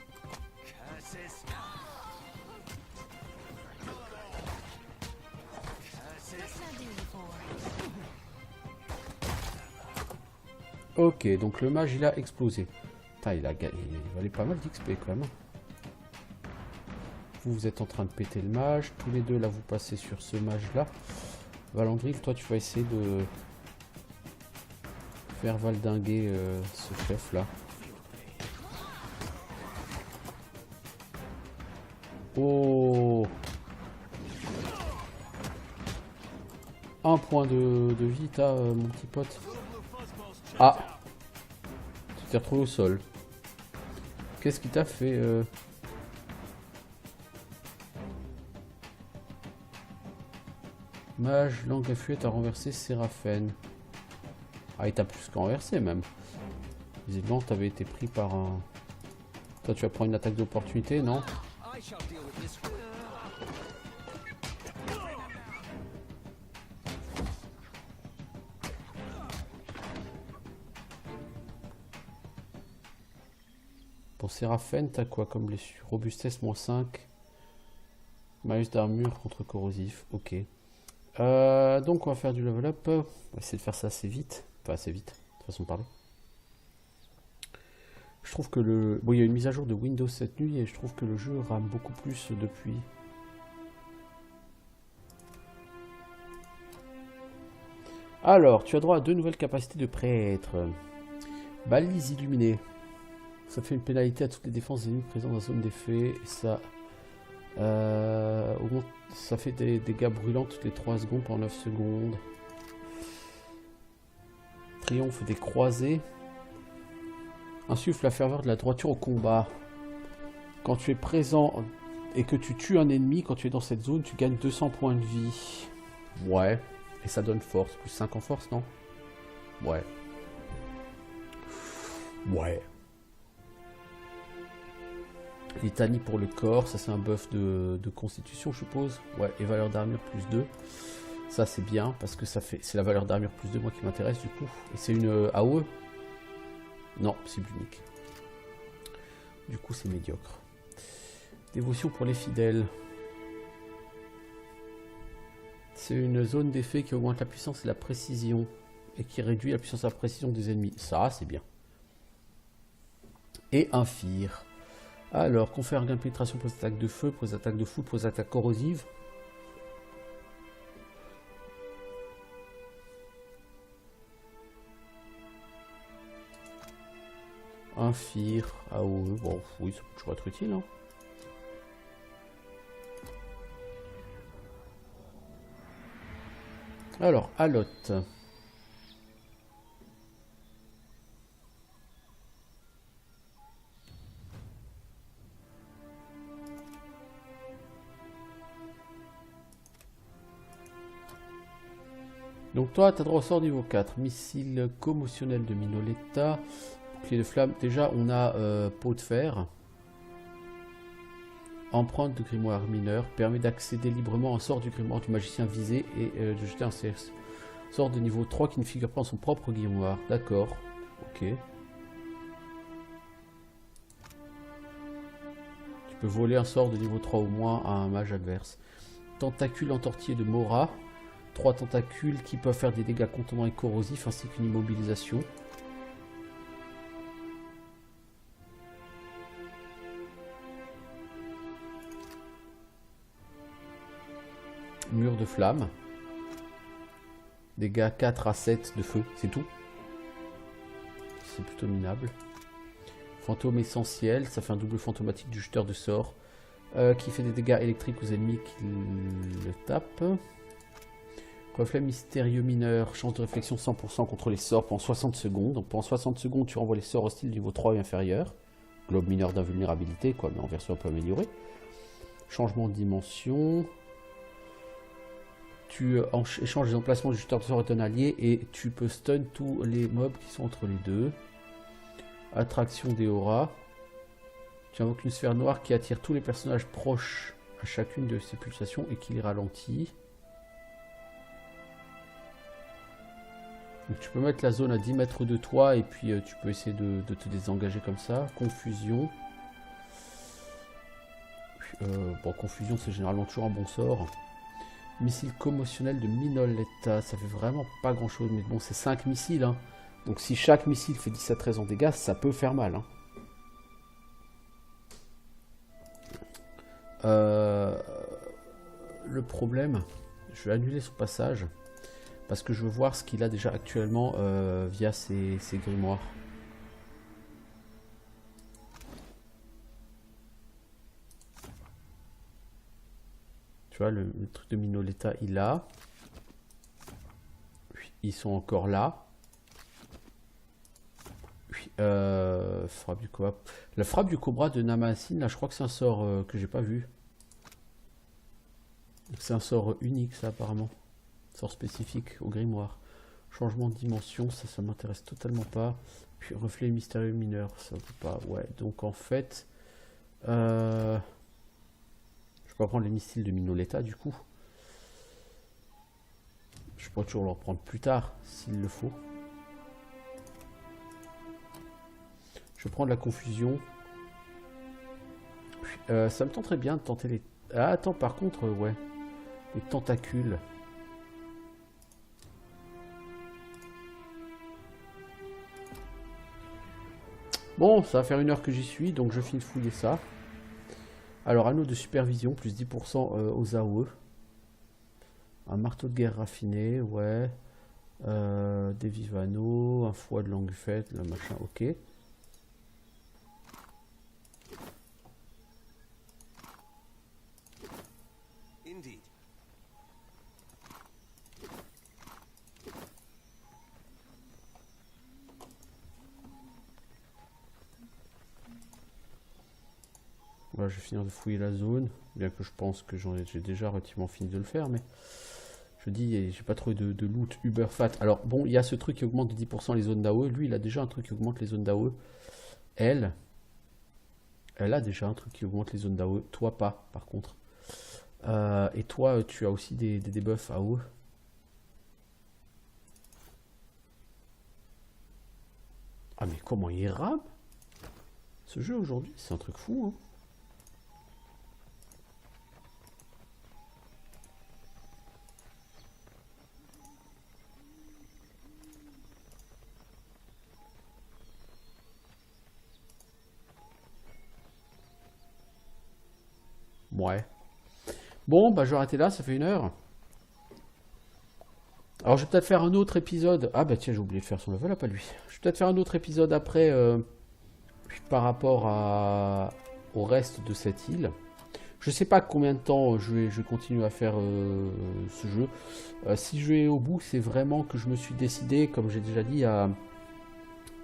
Speaker 1: Ok, donc le mage il a explosé. Putain, il valait pas mal d'XP quand même. Vous êtes en train de péter le mage. Tous les deux là, vous passez sur ce mage là. Valandril, toi tu vas essayer de faire valdinguer ce chef là. Oh, un point de vie t'as mon petit pote. Ah, tu t'es retrouvé au sol. Qu'est-ce qui t'a fait Mage, langue à fuite a renversé Séraphen. Ah, il t'a plus qu'à renverser même. Visiblement, t'avais été pris par un... Toi, tu vas prendre une attaque d'opportunité, non? Pour Séraphen, t'as quoi comme blessure? Robustesse, -5. Malus d'armure contre corrosif, ok. Donc on va faire du level up. On va essayer de faire ça assez vite. Enfin assez vite, de façon de parler. Je trouve que le... Bon, il y a une mise à jour de Windows cette nuit et je trouve que le jeu rame beaucoup plus depuis. Alors, tu as droit à 2 nouvelles capacités de prêtre. Balise illuminée. Ça fait une pénalité à toutes les défenses ennemies présentes dans la zone d'effet. Ça... ça fait des dégâts brûlants toutes les 3 secondes pendant 9 secondes. Triomphe des croisés. Insuffle la ferveur de la droiture au combat. Quand tu es présent et que tu tues un ennemi quand tu es dans cette zone, tu gagnes 200 points de vie. Ouais. Et ça donne force. Plus 5 en force, non? Ouais. Ouais. Litanie pour le corps, ça c'est un buff de constitution, je suppose. Ouais, et valeur d'armure plus 2. Ça c'est bien, parce que ça fait, c'est la valeur d'armure plus 2, moi qui m'intéresse du coup. Et c'est une AOE? Non, cible unique. Du coup c'est médiocre. Dévotion pour les fidèles. C'est une zone d'effet qui augmente la puissance et la précision. Et qui réduit la puissance et la précision des ennemis. Ça c'est bien. Et un Fir. Alors, confère un gain de pénétration pour les attaques de feu, pour les attaques de foudre, pour les attaques corrosives. Un Fir, AOE, bon, oui, ça peut toujours être utile. Hein. Alors, Alot. Donc toi, tu as droit au sort niveau 4. Missile commotionnel de Minoletta. Bouclier de flamme. Déjà, on a peau de fer. Empreinte de grimoire mineur. Permet d'accéder librement à un sort du grimoire du magicien visé et de jeter un CS. Sort de niveau 3 qui ne figure pas dans son propre grimoire. D'accord. Ok. Tu peux voler un sort de niveau 3 ou moins à un mage adverse. Tentacule entortillé de Mora. 3 tentacules qui peuvent faire des dégâts contondants et corrosifs ainsi qu'une immobilisation. Mur de flamme. Dégâts 4 à 7 de feu, c'est tout. C'est plutôt minable. Fantôme essentiel, ça fait un double fantomatique du jeteur de sort qui fait des dégâts électriques aux ennemis qui le tapent. Reflet mystérieux mineur, chance de réflexion 100% contre les sorts pendant 60 secondes. Donc pendant 60 secondes, tu renvoies les sorts hostiles niveau 3 et inférieur. Globe mineur d'invulnérabilité, quoi, mais en version un peu améliorée. Changement de dimension. Tu échanges les emplacements du jeteur de sort et ton allié et tu peux stun tous les mobs qui sont entre les deux. Attraction des auras. Tu invoques une sphère noire qui attire tous les personnages proches à chacune de ses pulsations et qui les ralentit. Donc tu peux mettre la zone à 10 mètres de toi et puis tu peux essayer de te désengager comme ça. Confusion. Bon, confusion c'est généralement toujours un bon sort. Missile commotionnel de Minoletta. Ça fait vraiment pas grand chose, mais bon c'est 5 missiles. Hein. Donc si chaque missile fait 10 à 13 en dégâts, ça peut faire mal. Hein. Le problème, je vais annuler son passage. Parce que je veux voir ce qu'il a déjà actuellement via ses grimoires. Tu vois, le truc de Minoletta, il a. Ils sont encore là. Frappe du cobra. La frappe du cobra de Namasin, là, je crois que c'est un sort que j'ai pas vu. C'est un sort unique, ça, apparemment. Sort spécifique au grimoire. Changement de dimension, ça m'intéresse totalement pas. Puis reflet mystérieux mineur, ça peut pas. Ouais, donc en fait, je peux prendre les missiles de Minoletta du coup. Je pourrais toujours le reprendre plus tard s'il le faut. Je vais prendre la confusion. Puis, ça me tenterait bien de tenter les. Ah, attends, par contre, ouais, les tentacules. Bon, ça va faire 1 heure que j'y suis, donc je finis de fouiller ça. Alors, anneau de supervision, plus 10% aux AOE. Un marteau de guerre raffiné, ouais. Des vivano, un foie de longue fête, le machin, ok.
Speaker 2: Indeed.
Speaker 1: Voilà, je vais finir de fouiller la zone. Bien que je pense que j'ai déjà relativement fini de le faire, mais je dis, j'ai pas trouvé de loot uber fat. Alors bon, il y a ce truc qui augmente de 10% les zones d'AOE. Lui, il a déjà un truc qui augmente les zones d'AOE. Elle a déjà un truc qui augmente les zones d'AOE. Toi, pas, par contre. Et toi, tu as aussi des debuffs AOE. Ah, mais comment il rame? Ce jeu aujourd'hui, c'est un truc fou, hein. Ouais. Bon, bah je vais arrêter là, ça fait 1 heure. Alors je vais peut-être faire un autre épisode. Ah bah tiens, j'ai oublié de faire son level up à lui. Je vais peut-être faire un autre épisode après par rapport au reste de cette île. Je sais pas combien de temps je vais continuer à faire ce jeu. Si je vais au bout, c'est vraiment que je me suis décidé, comme j'ai déjà dit, à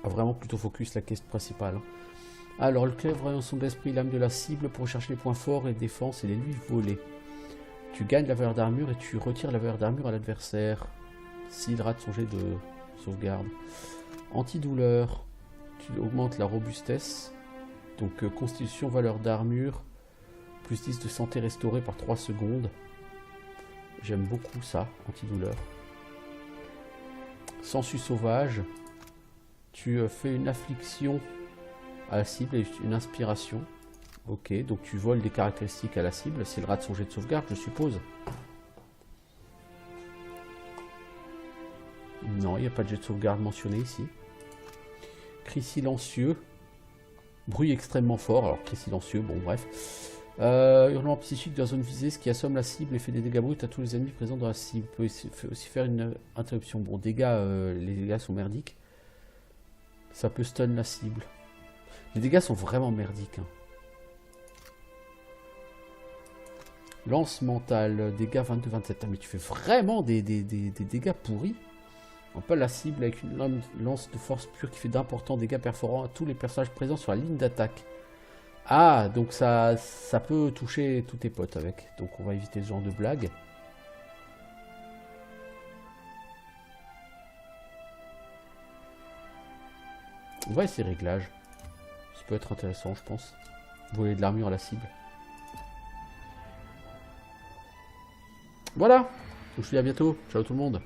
Speaker 1: vraiment plutôt focus la quête principale. Alors, le clèvre en son d'esprit, l'âme de la cible pour rechercher les points forts et défense et les lui voler. Tu gagnes la valeur d'armure et tu retires la valeur d'armure à l'adversaire s'il rate son jet de sauvegarde. Antidouleur, tu augmentes la robustesse. Donc, constitution, valeur d'armure, plus 10 de santé restaurée par 3 secondes. J'aime beaucoup ça, antidouleur. Sensu sauvage, tu fais une affliction à la cible et une inspiration. Ok, donc tu voles des caractéristiques à la cible s'il rate son jet de sauvegarde, je suppose. Non, il n'y a pas de jet de sauvegarde mentionné ici. Cri silencieux. Bruit extrêmement fort. Alors, cri silencieux, bon, bref. Hurlement psychique de la zone visée, ce qui assomme la cible et fait des dégâts bruts à tous les ennemis présents dans la cible. Peut aussi faire une interruption. Bon, les dégâts sont merdiques. Ça peut stun la cible. Les dégâts sont vraiment merdiques. Hein. Lance mentale, dégâts 22-27. Ah, mais tu fais vraiment des dégâts pourris. On peut la cible avec une lance de force pure qui fait d'importants dégâts perforants à tous les personnages présents sur la ligne d'attaque. Ah, donc ça peut toucher tous tes potes avec. Donc on va éviter ce genre de blague. On va essayer réglages. Ça peut être intéressant, je pense. Voler de l'armure à la cible. Voilà. Donc je vous dis à bientôt. Ciao tout le monde.